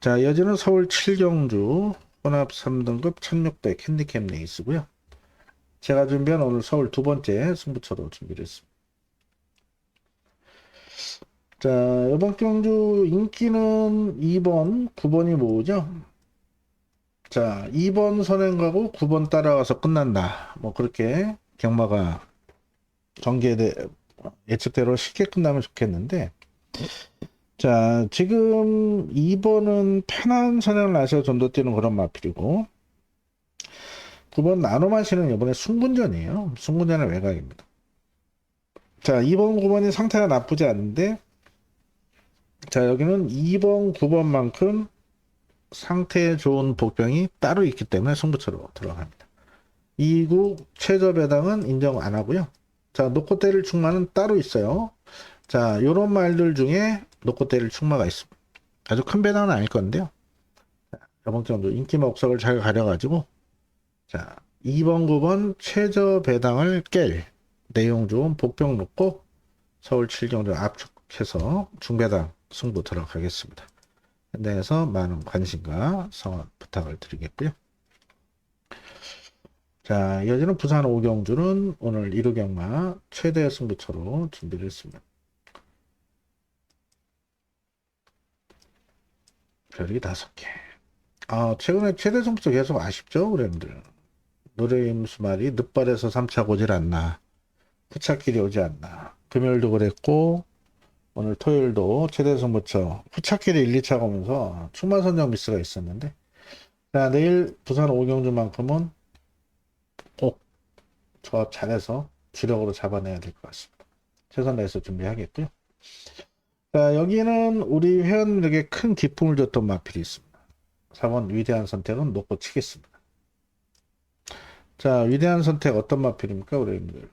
자, 여지는 서울 7경주 혼합 3등급 1600 핸디캡 레이스고요. 제가 준비한 오늘 서울 두 번째 승부처로 준비를 했습니다. 자, 이번 경주 인기는 2번, 9번이 모으죠. 자, 2번 선행가고 9번 따라가서 끝난다. 뭐 그렇게 경마가 전개 예측대로 쉽게 끝나면 좋겠는데 자, 지금 2번은 편한 선행을 나서 전도 뛰는 그런 마필이고 9번 나노마시는 이번에 승분전이에요. 승분전의 외곽입니다. 자, 2번, 9번이 상태가 나쁘지 않은데 자, 여기는 2번, 9번만큼 상태 좋은 복병이 따로 있기 때문에 승부처로 들어갑니다. 2구 최저 배당은 인정 안 하고요. 자, 놓고 때릴 충마는 따로 있어요. 자, 요런 말들 중에 놓고 때릴 충마가 있습니다. 아주 큰 배당은 아닐 건데요. 이번 정도 인기마 옥석을 잘 가려가지고 자, 2번, 9번 최저 배당을 깰 내용 좋은 복병 놓고 서울 7경주 압축해서 중배당 승부 들어가겠습니다. 현장에서 많은 관심과 성원 부탁을 드리겠고요. 자, 이어지는 부산 5경주는 오늘 1호 경마 최대 승부처로 준비를 했습니다. 별이 5개. 아, 최근에 최대 승부처 계속 아쉽죠, 우리들. 노래임수 말이 늦발에서 3차 오질 않나. 후차길이 오지 않나. 금요일도 그랬고, 오늘 토요일도 최대 승부처 후차길이 1, 2차가 오면서 충마 선정 미스가 있었는데, 자, 내일 부산 5경주만큼은 꼭 저 잘해서 주력으로 잡아내야 될 것 같습니다. 최선 다해서 준비하겠고요. 자, 여기는 우리 회원들에게 큰 기쁨을 줬던 마필이 있습니다. 4번 위대한 선택은 놓고 치겠습니다. 자, 위대한 선택 어떤 마필입니까, 우리들?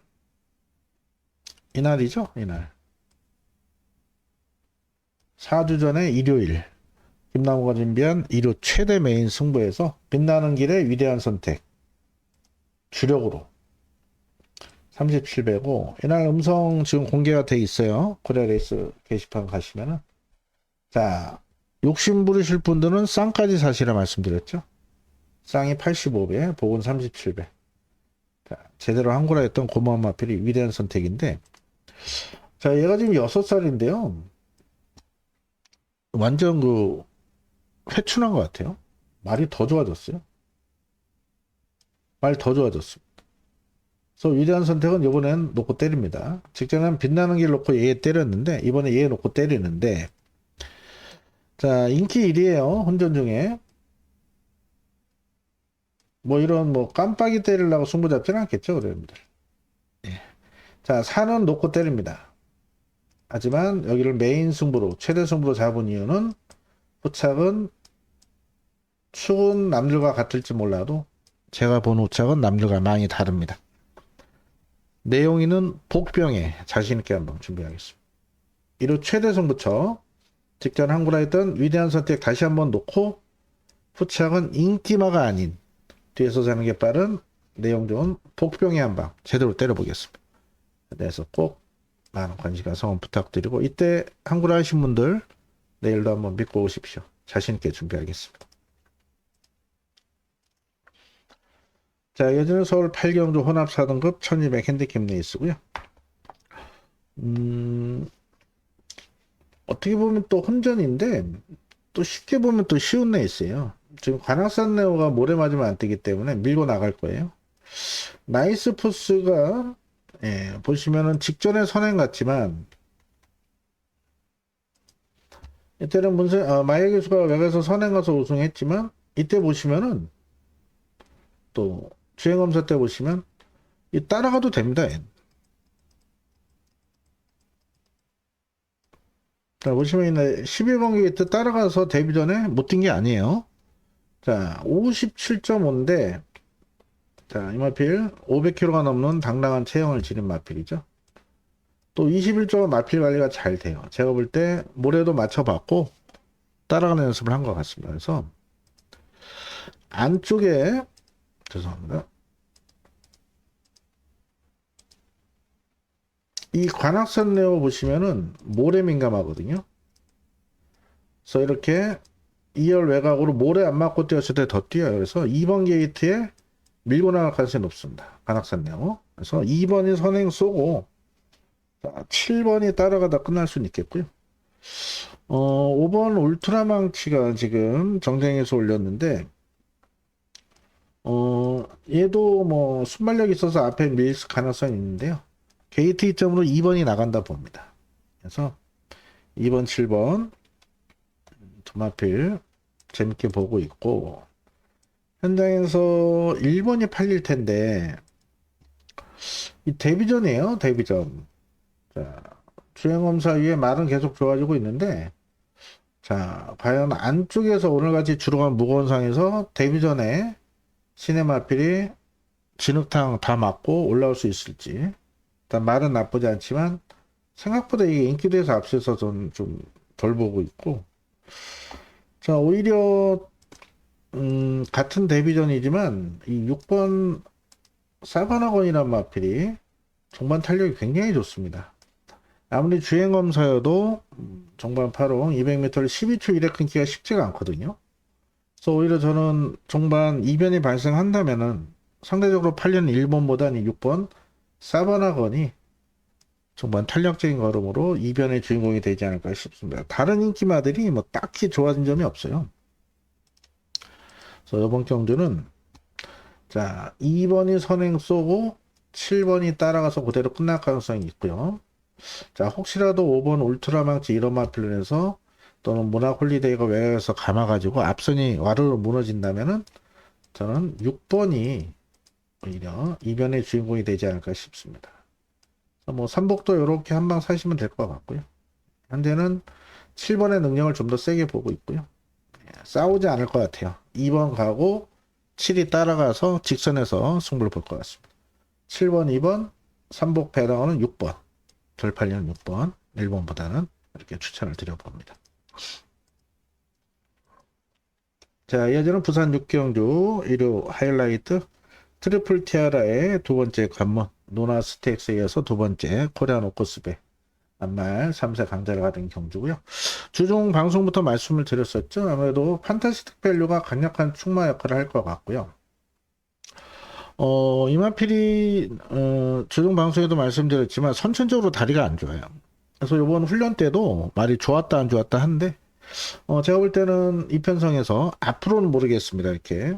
이날이죠, 이날. 4주 전에 일요일. 김나무가 준비한 1호 최대 메인 승부에서 빛나는 길의 위대한 선택. 주력으로. 37배고, 이날 음성 지금 공개가 돼 있어요. 코리아 레이스 게시판 가시면은. 자, 욕심 부리실 분들은 쌍까지 사시라 말씀드렸죠. 쌍이 85배, 복은 37배. 자, 제대로 한구라 했던 고마운 마필이 위대한 선택인데, 자, 얘가 지금 6살인데요. 완전 회춘한 것 같아요. 말이 더 좋아졌어요. 말 더 좋아졌습니다. 그래서 위대한 선택은 이번엔 놓고 때립니다. 직전엔 빛나는 길 놓고 얘 때렸는데 이번에 얘 놓고 때리는데 자, 인기 1위에요. 혼전 중에 뭐 이런 뭐 깜빡이 때리려고 승부 잡지는 않겠죠, 여러분들. 예. 자, 4는 놓고 때립니다. 하지만 여기를 메인 승부로 최대 승부로 잡은 이유는 후착은 축은 남들과 같을지 몰라도 제가 본 후착은 남들과 많이 다릅니다. 내용이는 복병에 자신있게 한번 준비하겠습니다. 1호 최대 승부처 직전 한구라 했던 위대한 선택 다시 한번 놓고 후착은 인기마가 아닌 뒤에서 사는 게 빠른 내용 좋은 복병의 한방 제대로 때려보겠습니다. 그래서 꼭 많은 관심과 성원 부탁드리고 이때 한구라 하신 분들 내일도 한번 믿고 오십시오. 자신있게 준비하겠습니다. 자, 여전히 서울 8경주 혼합 4등급 1200 핸디캡 레이스고요. 어떻게 보면 또 혼전인데 또 쉽게 보면 또 쉬운 레이스예요. 지금 관악산 네오가 모래 맞으면 안 뜨기 때문에 밀고 나갈 거예요. 나이스 포스가 예, 보시면은 직전에 선행 같지만 이때는 마예 교수가 외곽에서 선행 가서 우승했지만 이때 보시면은 또 주행검사 때 보시면 이 따라가도 됩니다. 자, 보시면 11번 게이트 따라가서 데뷔 전에 못 뛴 게 아니에요. 자, 57.5인데 자, 이 마필 500km가 넘는 당당한 체형을 지닌 마필이죠. 또 21조 마필 관리가 잘 돼요. 제가 볼 때 모래도 맞춰봤고 따라가는 연습을 한 것 같습니다. 그래서 안쪽에 죄송합니다. 이 관악산 네오 보시면은 모래 민감하거든요. 그래서 이렇게 2열 외곽으로 모래 안 맞고 뛰었을 때 더 뛰어요. 그래서 2번 게이트에 밀고 나갈 가능성이 높습니다. 관악산 네오. 그래서 2번이 선행 쏘고 7번이 따라가다 끝날 수는 있겠고요. 5번 울트라망치가 지금 정쟁에서 올렸는데 얘도 뭐 순발력 있어서 앞에 밀 가능성이 있는데요. 게이트 이점으로 2번이 나간다 봅니다. 그래서 2번, 7번 도마필 재밌게 보고 있고 현장에서 1번이 팔릴 텐데 이 데뷔전이에요. 데뷔전. 자, 주행검사 위에 말은 계속 좋아지고 있는데 자, 과연 안쪽에서 오늘같이 주로간 무거운 상에서 데뷔전에 시네마필이 진흙탕 다 맞고 올라올 수 있을지. 일단 말은 나쁘지 않지만 생각보다 이게 인기도에서 앞서서 좀 덜 보고 있고 자 오히려 같은 데뷔전이지만 이 6번 사바나건이란 마필이 종반 탄력이 굉장히 좋습니다. 아무리 주행검사여도 종반 8호 200m를 12초 이래 끊기가 쉽지가 않거든요. 그래서 오히려 저는 종반 이변이 발생한다면은 상대적으로 8년 1번보다는 6번 사바나건이 정말 탄력적인 걸음으로 이변의 주인공이 되지 않을까 싶습니다. 다른 인기마들이 뭐 딱히 좋아진 점이 없어요. 그래서 이번 경주는 자 2번이 선행 쏘고 7번이 따라가서 그대로 끝날 가능성이 있고요. 자 혹시라도 5번 울트라망치 이런 마필론에서 또는 모나홀리데이가 외곽에서 감아가지고 앞선이 와르르 무너진다면은 저는 6번이 오히려 이변의 주인공이 되지 않을까 싶습니다. 뭐 삼복도 이렇게 한 방 사시면 될 것 같고요. 현재는 7번의 능력을 좀 더 세게 보고 있고요. 싸우지 않을 것 같아요. 2번 가고 7이 따라가서 직선에서 승부를 볼 것 같습니다. 7번, 2번, 삼복 배당어는 6번. 돌팔리는 6번, 1번보다는 이렇게 추천을 드려봅니다. 자, 이어지는 부산 6경주 1호 하이라이트 트리플 티아라의 두 번째 관문 노나 스테이크스에 이어서 두 번째 코리안 오코스배 안말 3세 강자를 가진 경주고요. 주중 방송부터 말씀을 드렸었죠. 아무래도 판타스틱 밸류가 강력한 축마 역할을 할 것 같고요. 이마필이 주중 방송에도 말씀드렸지만 선천적으로 다리가 안 좋아요. 그래서 이번 훈련 때도 말이 좋았다 안 좋았다 한데 제가 볼 때는 이편성에서 앞으로는 모르겠습니다. 이렇게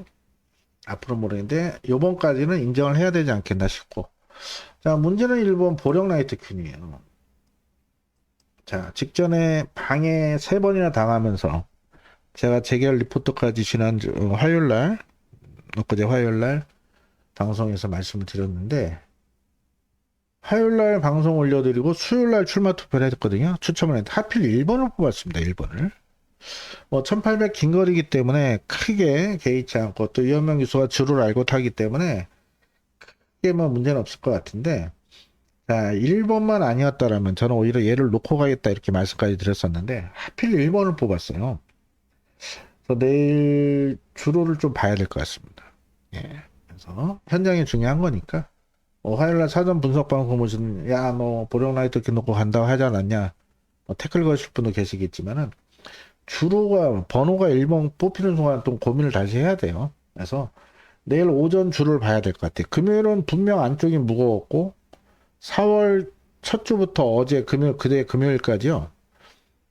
앞으로 모르겠는데 요번까지는 인정을 해야 되지 않겠나 싶고 자 문제는 1번 보령 라이트 퀸이에요. 자 직전에 방해 3번이나 당하면서 제가 재결 리포트까지 지난주 화요일날 엊그제 화요일날 방송에서 말씀을 드렸는데 화요일날 방송 올려드리고 수요일날 출마 투표를 했거든요. 추첨을 했는데 하필 1번을 뽑았습니다. 1번을 뭐 1800 긴거리기 때문에 크게 개의치 않고 또 이현명 교수가 주를 알고 타기 때문에 크게 뭐 문제는 없을 것 같은데 자 1번만 아니었다라면 저는 오히려 얘를 놓고 가겠다 이렇게 말씀까지 드렸었는데 하필 1번을 뽑았어요. 그래서 내일 주로를 좀 봐야 될 것 같습니다. 예. 그래서 현장이 중요한 거니까 화요일날 사전 분석 방송 보시면 야너 보령라이트 이렇게 놓고 간다고 하지 않았냐 뭐 태클 거실 분도 계시겠지만은 주로가 번호가 1번 뽑히는 순간 또 고민을 다시 해야 돼요. 그래서 내일 오전 주를 봐야 될 것 같아요. 금요일은 분명 안쪽이 무거웠고 4월 첫 주부터 어제 금요일 그대 금요일까지요.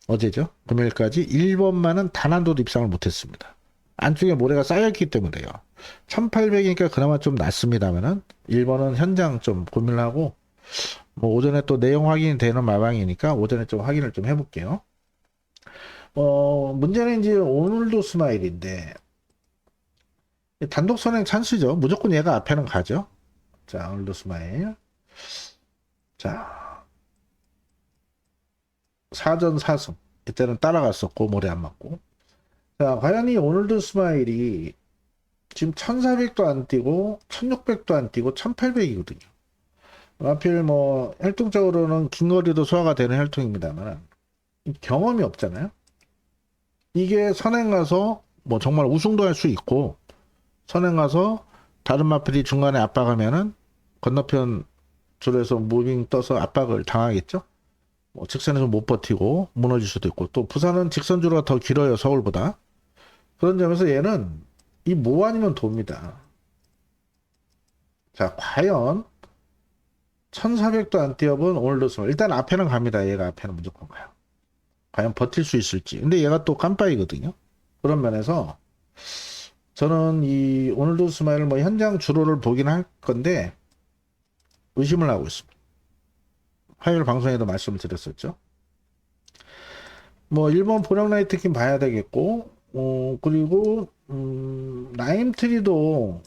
어제죠. 금요일까지 1번만은 단 한 도도 입상을 못했습니다. 안쪽에 모래가 쌓여있기 때문에요. 1800이니까 그나마 좀 낫습니다만은 1번은 현장 좀 고민을 하고 뭐 오전에 또 내용 확인이 되는 마방이니까 오전에 좀 확인을 좀 해볼게요. 문제는 이제 오늘도 스마일인데 단독 선행 찬스죠. 무조건 얘가 앞에는 가죠. 자, 오늘도 스마일. 자, 4전 4승. 이때는 따라갔었고 모래 안 맞고. 자, 과연 이 오늘도 스마일이 지금 1400도 안 뛰고 1600도 안 뛰고 1800이거든요. 하필 뭐 혈통적으로는 긴 거리도 소화가 되는 혈통입니다만 경험이 없잖아요. 이게 선행 가서 뭐 정말 우승도 할 수 있고 선행 가서 다른 마필이 중간에 압박하면은 건너편 줄에서 무빙 떠서 압박을 당하겠죠. 뭐 직선에서 못 버티고 무너질 수도 있고 또 부산은 직선 주로가 더 길어요 서울보다. 그런 점에서 얘는 이 뭐 아니면 돕니다. 자 과연 1400도 안 뛰어본 오늘도 스마일 일단 앞에는 갑니다. 얘가 앞에는 무조건 가요. 과연 버틸 수 있을지. 근데 얘가 또 깜빡이거든요. 그런 면에서 저는 이 오늘도 스마일 뭐 현장 주로를 보긴 할 건데 의심을 하고 있습니다. 화요일 방송에도 말씀을 드렸었죠. 뭐 일본 보령 라이트킹 봐야 되겠고 그리고 라임트리도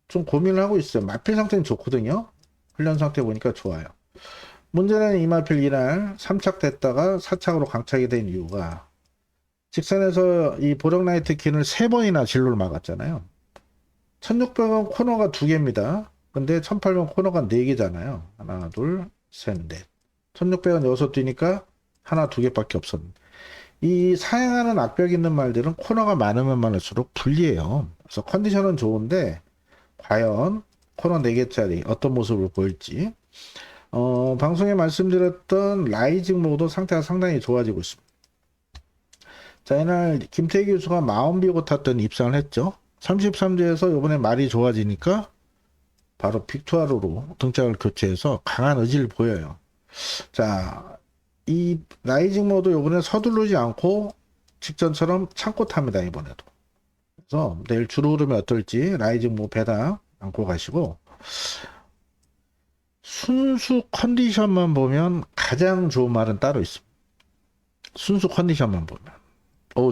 좀 고민을 하고 있어요. 마필 상태는 좋거든요. 훈련 상태 보니까 좋아요. 문제는 이 마필 이날 3착됐다가 4착으로 강착이 된 이유가 직선에서 이 보령 라이트킹을 3번이나 진로를 막았잖아요. 1600은 코너가 2개입니다. 근데 1800은 코너가 4개잖아요. 하나, 둘, 셋, 넷. 1600은 여기서 뛰니까 하나, 2개밖에 없었는데. 이 사행하는 악벽 있는 말들은 코너가 많으면 많을수록 불리해요. 그래서 컨디션은 좋은데 과연 코너 4개짜리 어떤 모습을 보일지 방송에 말씀드렸던 라이징 모드 상태가 상당히 좋아지고 있습니다. 자, 이날 김태기 교수가 마음 비고 탔던 입상을 했죠. 33주에서 이번에 말이 좋아지니까 바로 빅투아로로 등짝을 교체해서 강한 의지를 보여요. 자, 이 라이징 모드 이번에 서두르지 않고 직전처럼 참고 탑니다. 이번에도. 그래서 내일 주로 흐름이 어떨지 라이징 모드 배당 안고 가시고 순수 컨디션만 보면 가장 좋은 말은 따로 있습니다. 순수 컨디션만 보면.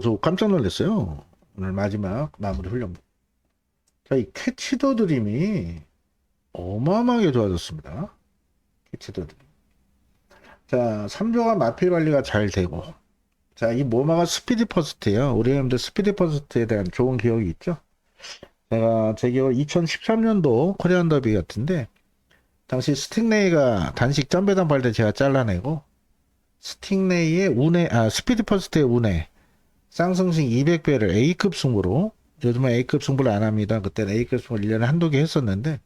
저 깜짝 놀랐어요. 오늘 마지막 마무리 훈련. 자, 이 캐치더 드림이 어마어마하게 좋아졌습니다. 캐치더 드림. 자, 3조가 마필 관리가 잘 되고. 자, 이 모마가 스피드 퍼스트예요. 우리 형님들 스피드 퍼스트에 대한 좋은 기억이 있죠? 제 기억 2013년도 코리안 더비 같은데 당시 스팅레이가 단식 점배당 발대 제가 잘라내고 스팅레이의 스피드 퍼스트의 운에 쌍승신 200배를 A급 승부로 요즘은 A급 승부를 안 합니다. 그때는 A급 승부를 1년에 한두 개 했었는데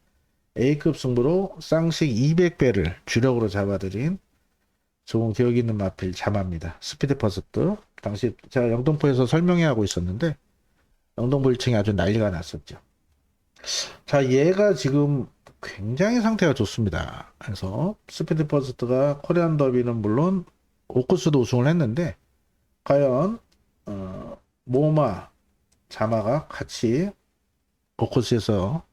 A급 승부로 쌍식 200배를 주력으로 잡아들인 좋은 기억이 있는 마필 자마입니다. 스피드 퍼스트 당시 제가 영등포에서 설명회 하고 있었는데 영등포 1층이 아주 난리가 났었죠. 자, 얘가 지금 굉장히 상태가 좋습니다. 그래서 스피드 퍼스트가 코리안 더비는 물론 오크스도 우승을 했는데 과연 모마 자마가 같이 오크스에서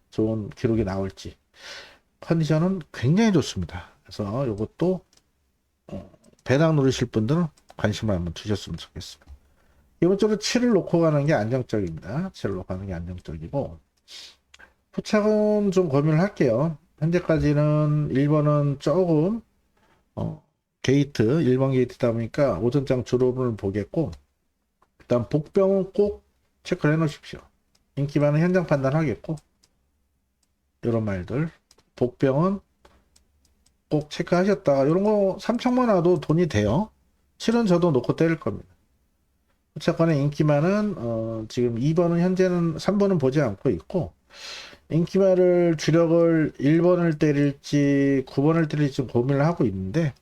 좋은 기록이 나올지 컨디션은 굉장히 좋습니다. 그래서 이것도 배당 누르실 분들은 관심을 한번 두셨으면 좋겠습니다. 이번적으로 7을 놓고 가는 게 안정적입니다. 7을 놓고 가는 게 안정적이고 후착은 좀 고민을 할게요. 현재까지는 1번은 조금 게이트 1번 게이트다 보니까 오전장 졸업을 보겠고 일단 복병은 꼭 체크를 해 놓으십시오. 인기 많은 현장 판단하겠고 이런 말들 복병은 꼭 체크하셨다가 이런 거 3척만 와도 돈이 돼요. 7은 저도 놓고 때릴 겁니다. 후차권의 인기 많은 지금 2번은 현재는 3번은 보지 않고 있고 인기말을 주력을 1번을 때릴지 9번을 때릴지 고민을 하고 있는데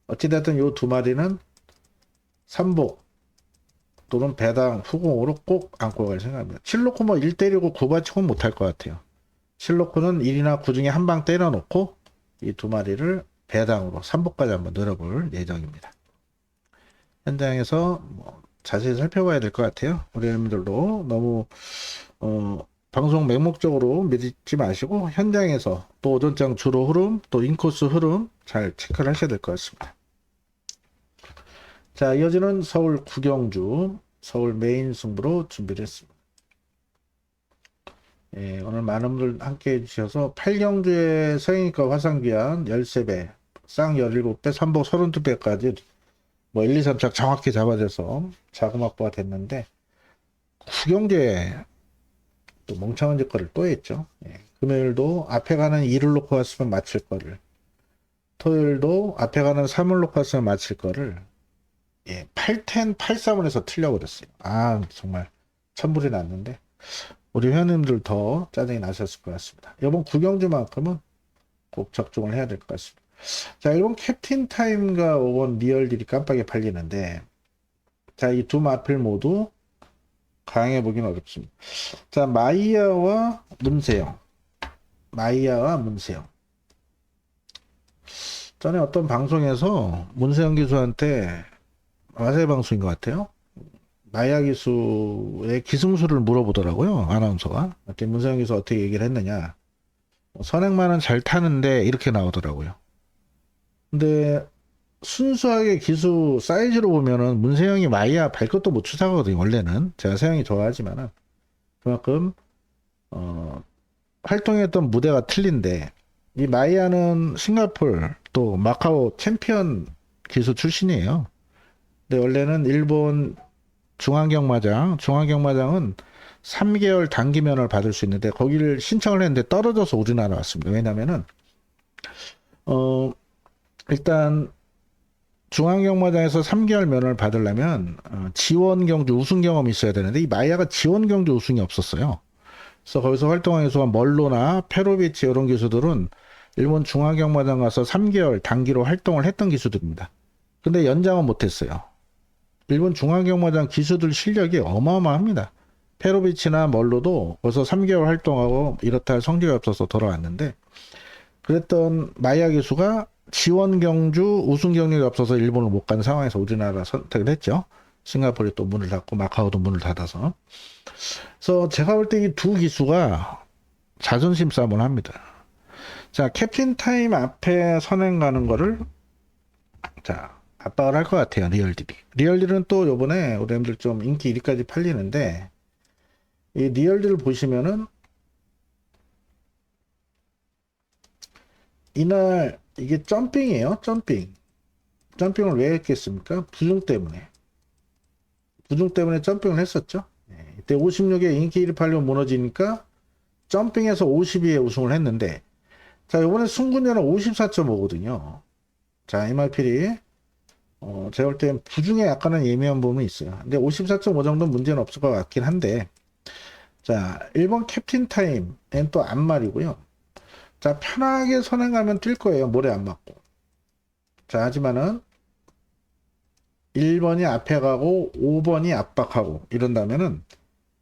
어찌됐든 요 두 마리는 3복 또는 배당 후공으로 꼭 안고 갈 생각입니다. 7놓고 뭐 1 때리고 9 받치고는 못할 것 같아요. 7놓고는 1이나 9 중에 한 방 때려놓고 이 두 마리를 배당으로 3복까지 한번 늘어볼 예정입니다. 현장에서 뭐 자세히 살펴봐야 될 것 같아요. 우리 여러분들도 너무 방송 맹목적으로 믿지 마시고 현장에서 또 오전장 주로 흐름 또 인코스 흐름 잘 체크를 하셔야 될 것 같습니다. 자, 이어지는 서울 구경주 서울 메인 승부로 준비를 했습니다. 예, 오늘 많은 분들 함께 해주셔서 8경주의 서해니까 화상기한 13배 쌍 17배 3복 32배까지 뭐 1, 2, 3착 정확히 잡아줘서 자금 확보가 됐는데 구경주에 또 멍청한 짓거리를 또 했죠. 예, 금요일도 앞에 가는 2를 놓고 왔으면 맞힐 거를 토요일도 앞에 가는 3을 놓고 왔으면 맞힐 거를 예, 8텐 8-3을 해서 틀려버렸어요. 아 정말 천불이 났는데 우리 회원님들 더 짜증이 나셨을 것 같습니다. 이번 구경주만큼은 꼭 적중을 해야 될 것 같습니다. 자, 이번 캡틴 타임과 5번 리얼딜이 깜빡이 팔리는데 자, 이 두 마필 모두 강해 보기는 어렵습니다. 자, 마이야와 문세영. 마이야와 문세영. 전에 어떤 방송에서 문세영 기수한테 마세 방송인 것 같아요. 마이야 기수의 기승수를 물어보더라고요. 아나운서가. 그때 문세영 기수 어떻게 얘기를 했느냐. 선행만은 잘 타는데 이렇게 나오더라고요. 근데 순수하게 기수 사이즈로 보면은 문세영이 마이야 발끝도 못 추사거든요. 원래는 제가 세영이 좋아하지만은 그만큼 활동했던 무대가 틀린데 이 마이야는 싱가폴 또 마카오 챔피언 기수 출신이에요. 근데 원래는 일본 중앙경마장은 3개월 단기면을 받을 수 있는데 거기를 신청을 했는데 떨어져서 우리나라 왔습니다. 왜냐면은 일단 중앙경마장에서 3개월 면허를 받으려면 지원경주 우승 경험이 있어야 되는데 이 마이야가 지원경주 우승이 없었어요. 그래서 거기서 활동한 기수가 멀로나 페로비치 이런 기수들은 일본 중앙경마장 가서 3개월 단기로 활동을 했던 기수들입니다. 근데 연장은 못했어요. 일본 중앙경마장 기수들 실력이 어마어마합니다. 페로비치나 멀로도 벌써 3개월 활동하고 이렇다 할 성적이 없어서 돌아왔는데 그랬던 마이야 기수가 지원 경주 우승 경력이 없어서 일본을 못 가는 상황에서 우리나라 선택을 했죠. 싱가포르이 또 문을 닫고 마카오도 문을 닫아서. 그래서 제가 볼 때 이 두 기수가 자존심 싸움을 합니다. 자, 캡틴 타임 앞에 선행 가는 거를 자 압박을 할 것 같아요. 리얼딜이. 리얼딜은 또 요번에 우리들 좀 인기 1위까지 팔리는데 이 리얼딜을 보시면은 이날 이게 점핑이에요. 점핑을 왜 했겠습니까? 부중 때문에 점핑을 했었죠. 네, 이때 56에 인기 1위 팔려 무너지니까 점핑에서 52에 우승을 했는데 자, 이번에 승군료는 54.5거든요. 자, MRP리 제가 볼 땐 부중에 약간은 예민한 부분이 있어요. 근데 54.5 정도는 문제는 없을 것 같긴 한데 자, 1번 캡틴 타임엔 또 앞말이고요. 자, 편하게 선행하면 뛸 거예요. 모래 안 맞고. 자, 하지만은 1번이 앞에 가고 5번이 압박하고 이런다면은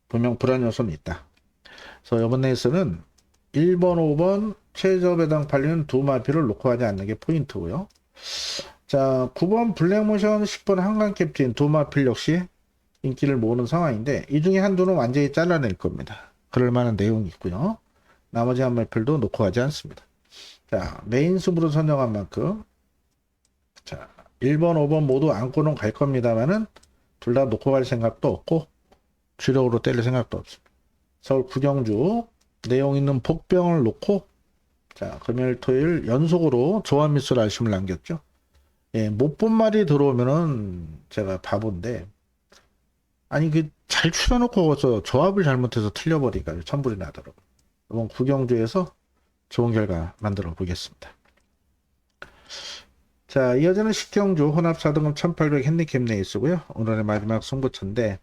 분명 불안 요소는 있다. 그래서 이번 레이스는 1번, 5번 최저 배당 팔리는 두 마피를 놓고 하지 않는 게 포인트고요. 자, 9번 블랙모션, 10번 한강 캡틴 두 마필 역시 인기를 모으는 상황인데 이 중에 한두는 완전히 잘라낼 겁니다. 그럴 만한 내용이 있고요. 나머지 한 마필도 놓고 가지 않습니다. 자, 메인 승부로 선정한 만큼 자, 1번, 5번 모두 안고는 갈 겁니다만은 둘 다 놓고 갈 생각도 없고 주력으로 때릴 생각도 없습니다. 서울 구경주 내용 있는 복병을 놓고 자, 금요일 토요일 연속으로 조합 미스로 아쉬움을 남겼죠. 예, 못 본 말이 들어오면은 제가 바본데 아니 그 잘 추려놓고 거기서 조합을 잘못해서 틀려버리니까 천불이 나더라고요. 이번 구경주에서 좋은 결과 만들어 보겠습니다. 자, 이어지는 식경주 혼합 4등급 1800 핸디캡 레이스고요. 오늘의 마지막 승부처인데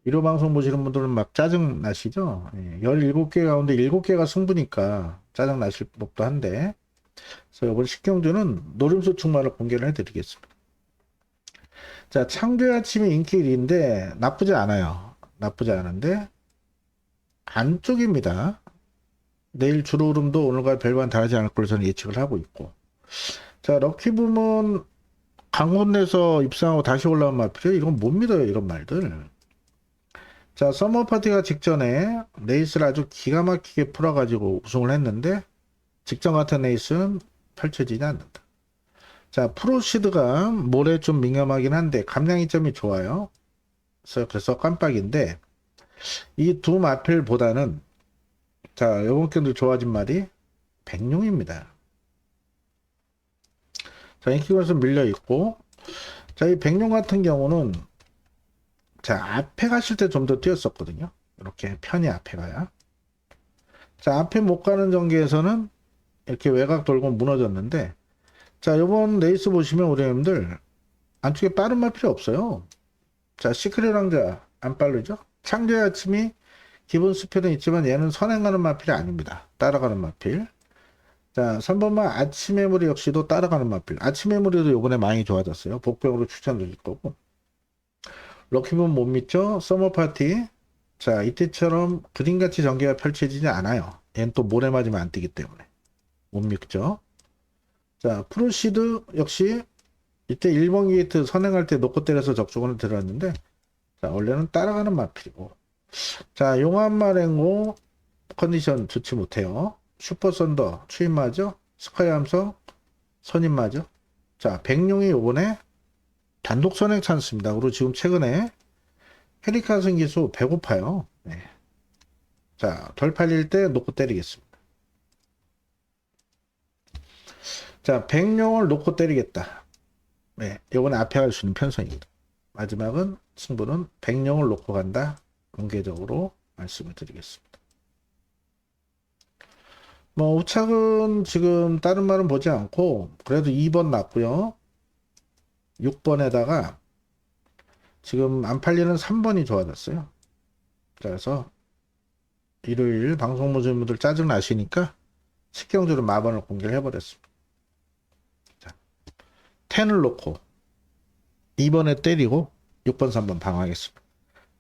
1호 방송 보시는 분들은 막 짜증 나시죠? 예, 17개 가운데 7개가 승부니까 짜증 나실 법도 한데 그래서 이번 식경주는 노림수 충만을 공개를 해드리겠습니다. 자, 창조의 아침이 인기 1위인데 나쁘지 않아요. 나쁘지 않은데 안쪽입니다. 내일 주로 흐름도 오늘과 별반 다르지 않을 걸로 저는 예측을 하고 있고. 자, 럭키붐은 강원에서 입상하고 다시 올라온 마필이에요. 이건 못 믿어요, 이런 말들. 자, 서머 파티가 직전에 레이스를 아주 기가 막히게 풀어가지고 우승을 했는데 직전 같은 레이스는 펼쳐지지 않는다. 자, 프로시드가 모레 좀 민감하긴 한데 감량이점이 좋아요. 그래서 깜빡인데 이 두 마필보다는 자, 요번 경도 좋아진 말이 백룡입니다. 자, 인기권에서 밀려 있고 자, 이 백룡 같은 경우는 자, 앞에 가실 때 좀 더 뛰었었거든요. 이렇게 편히 앞에 가야. 자, 앞에 못 가는 전개에서는 이렇게 외곽 돌고 무너졌는데 자, 요번 레이스 보시면 우리 형님들 안쪽에 빠른 말 필요 없어요. 자, 시크릿 왕자 안 빠르죠? 창조의 아침이 기본 스피드는 있지만 얘는 선행하는 마필이 아닙니다. 따라가는 마필. 자, 3번만 아침 메모리 역시도 따라가는 마필. 아침 메모리도 요번에 많이 좋아졌어요. 복병으로 추천드릴 거고. 럭키문 못 믿죠? 서머 파티. 자, 이때처럼 그림같이 전개가 펼쳐지지 않아요. 얘는 또 모래 맞으면 안 뜨기 때문에. 못 믿죠? 자, 프로시드 역시 이때 1번 게이트 선행할 때 놓고 때려서 적중을 들었는데 자, 원래는 따라가는 마필이고. 자, 용암마랭고 컨디션 좋지 못해요. 슈퍼 썬더 추임 맞죠? 스카이 함성 선임 맞죠? 자, 백룡이 요번에 단독 선행 찬스입니다. 그리고 지금 최근에 헤리카슨 기수 배고파요. 네. 자, 덜 팔릴 때 놓고 때리겠습니다. 자, 백룡을 놓고 때리겠다. 네, 요번에 앞에 갈 수 있는 편성입니다. 마지막은 승부는 백룡을 놓고 간다. 공개적으로 말씀을 드리겠습니다. 뭐 우착은 지금 다른 말은 보지 않고 그래도 2번 났고요. 6번에다가 지금 안 팔리는 3번이 좋아졌어요. 그래서 일요일 방송 보시는 분들 짜증 나시니까 식경주로 마번을 공개를 해버렸습니다. 자, 10을 놓고 2번에 때리고 6번, 3번 방어하겠습니다.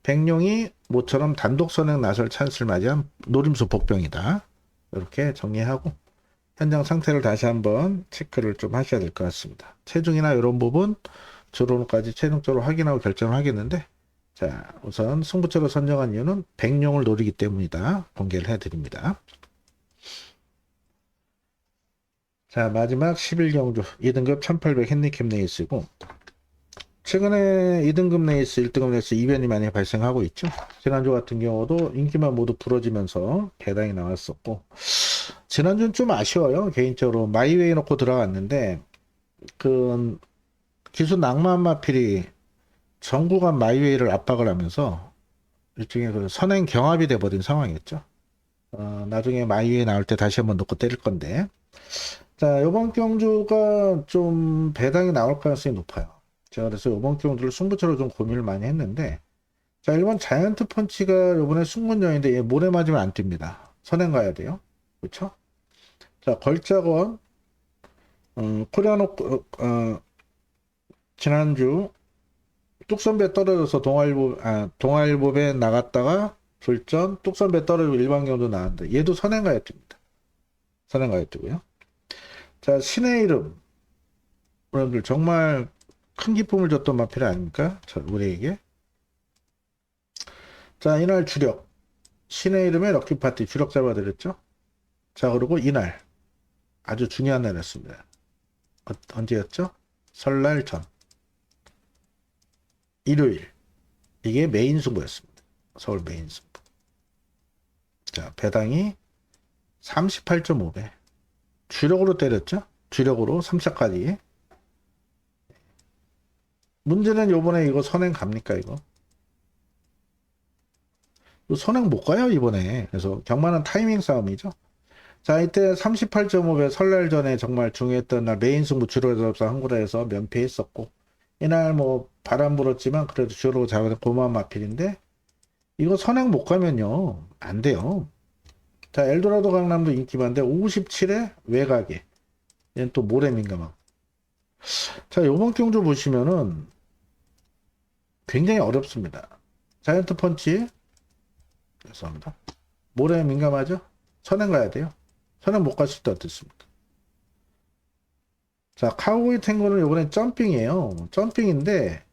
백룡이 모처럼 단독 선행 나설 찬스를 맞이한 노림수 복병이다. 이렇게 정리하고 현장 상태를 다시 한번 체크를 좀 하셔야 될 것 같습니다. 체중이나 이런 부분 주로까지 최종적으로 확인하고 결정을 하겠는데 자, 우선 승부처로 선정한 이유는 백룡을 노리기 때문이다. 공개를 해드립니다. 자, 마지막 11경주 2등급 1800 핸디캡 레이스고 최근에 2등급 레이스, 1등급 레이스 이변이 많이 발생하고 있죠. 지난주 같은 경우도 인기만 모두 부러지면서 배당이 나왔었고 지난주는 좀 아쉬워요. 개인적으로 마이웨이 놓고 들어갔는데 그 기수 낭만 마필이 전구간 마이웨이를 압박을 하면서 일종의 그 선행 경합이 돼버린 상황이었죠. 나중에 마이웨이 나올 때 다시 한번 놓고 때릴 건데 자, 이번 경주가 좀 배당이 나올 가능성이 높아요. 제가 그래서 이번 경주를 승부처로 좀 고민을 많이 했는데 자, 1번 자이언트 펀치가 이번에 승문전인데 얘 모래 맞으면 안 뜁니다. 선행 가야 돼요. 그렇죠? 자, 걸작원 코리아노 지난주 뚝선배 떨어져서 동아일보에 나갔다가 불전 뚝선배 떨어지고 일반 경주 나왔는데 얘도 선행 가야 됩니다. 선행 가야 되고요. 자, 신의 이름 여러분들 정말 큰 기쁨을 줬던 마필 아닙니까? 우리에게. 자, 이날 주력 신의 이름의 럭키파티 주력 잡아드렸죠. 자, 그리고 이날 아주 중요한 날이었습니다. 언제였죠? 설날 전 일요일 이게 메인 승부였습니다. 서울 메인 승부. 자, 배당이 38.5배 주력으로 때렸죠. 주력으로 3차까지. 문제는 요번에 이거 선행 갑니까 이거? 선행 못 가요 이번에. 그래서 경마는 타이밍 싸움이죠. 자, 이때 38.5배 설날 전에 정말 중요했던 날 메인 승부 주로 접사 한구라에서 면피했었고 이날 뭐 바람 불었지만 그래도 주로 잡아서 고마운 마필인데 이거 선행 못 가면요 안 돼요. 자, 엘도라도 강남도 인기 많은데 57에 외곽에 얘는 또 모래 민감하고 자, 요번 경주 보시면은 굉장히 어렵습니다. 자이언트 펀치. 죄송합니다. 모래에 민감하죠? 선행 가야 돼요. 선행 못 갔을 때 어떻습니까? 자, 카우보이 탱고는 이번에 점핑이에요. 점핑인데,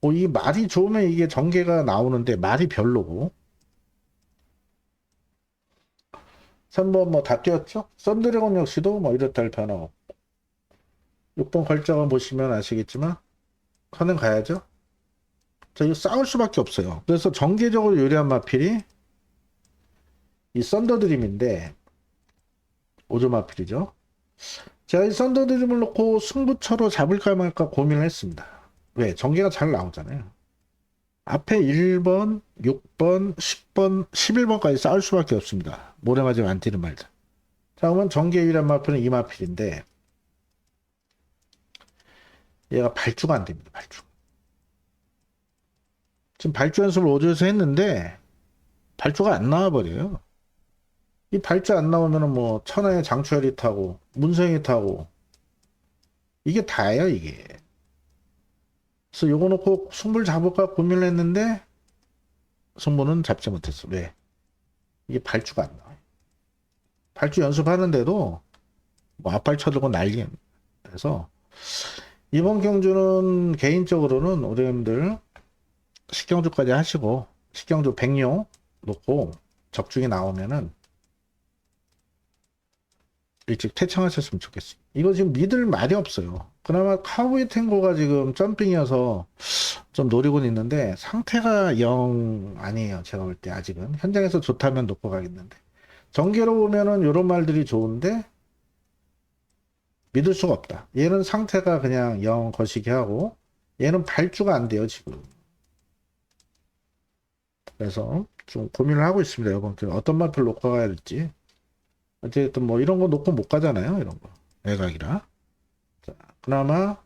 이 말이 좋으면 이게 전개가 나오는데, 말이 별로고. 3번 뭐 다 뛰었죠? 썬드래곤 역시도 뭐 이렇다 할 변화 없고. 6번 걸작을 보시면 아시겠지만, 선행 가야죠? 자, 이거 싸울 수밖에 없어요. 그래서 전개적으로 유리한 마필이 이 썬더드림인데, 오조 마필이죠. 제가 이 썬더드림을 놓고 승부처로 잡을까 말까 고민을 했습니다. 왜? 전개가 잘 나오잖아요. 앞에 1번, 6번, 10번, 11번까지 싸울 수밖에 없습니다. 모래맞으면 안 뛰는 말들. 자, 그러면 전개 유리한 마필은 이 마필인데, 얘가 발주가 안 됩니다. 발주. 지금 발주 연습을 오조에서 했는데, 발주가 안 나와버려요. 이 발주 안 나오면은 뭐 천하의 장추열이 타고 문성이 타고 이게 다예요 이게. 그래서 요거 놓고 승부를 잡을까 고민을 했는데 승부는 잡지 못했어. 왜? 이게 발주가 안 나와요. 발주 연습하는데도 뭐 앞발 쳐들고 난리입니다. 그래서 이번 경주는 개인적으로는 우리님들 식경주까지 하시고 식경주 백룡 놓고 적중이 나오면은 일찍 퇴창하셨으면 좋겠어요. 이거 지금 믿을 말이 없어요. 그나마 카우보이 탱고가 지금 점핑이어서 좀 노리고 있는데 상태가 영 아니에요. 제가 볼 때 아직은 현장에서 좋다면 놓고 가겠는데 전개로 보면은 이런 말들이 좋은데 믿을 수가 없다. 얘는 상태가 그냥 영 거시기 하고 얘는 발주가 안 돼요 지금. 그래서 좀 고민을 하고 있습니다. 이번 주 어떤 말을 놓고 가야 될지. 어쨌든 뭐 이런 거 놓고 못 가잖아요. 이런 거 외곽이라. 자, 그나마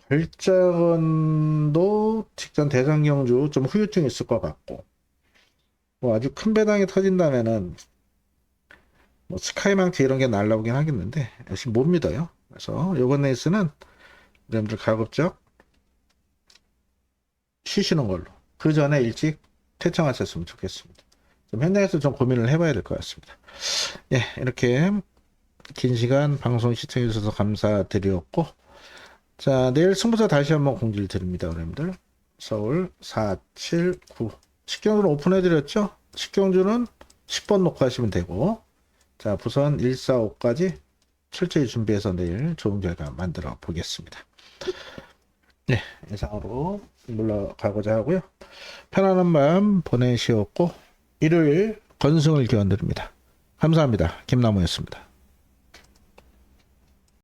별자건도 직전 대장경주 좀 후유증 있을 것 같고 뭐 아주 큰 배당이 터진다면은 뭐 스카이망치 이런 게 날라오긴 하겠는데 역시 못 믿어요. 그래서 요번 레이스는 여러분들 가급적 쉬시는 걸로 그 전에 일찍 퇴청하셨으면 좋겠습니다. 좀 현장에서 좀 고민을 해봐야 될 것 같습니다. 예, 이렇게 긴 시간 방송 시청해 주셔서 감사드렸고, 자, 내일 승부사 다시 한번 공지를 드립니다, 여러분들. 서울 479. 식경주는 오픈해드렸죠? 식경주는 10번 놓고 하시면 되고, 자, 부선 145까지 철저히 준비해서 내일 좋은 결과 만들어 보겠습니다. 네, 이상으로 물러가고자 하고요. 편안한 밤 보내시었고, 일요일 건승을 기원드립니다. 감사합니다. 김나무였습니다.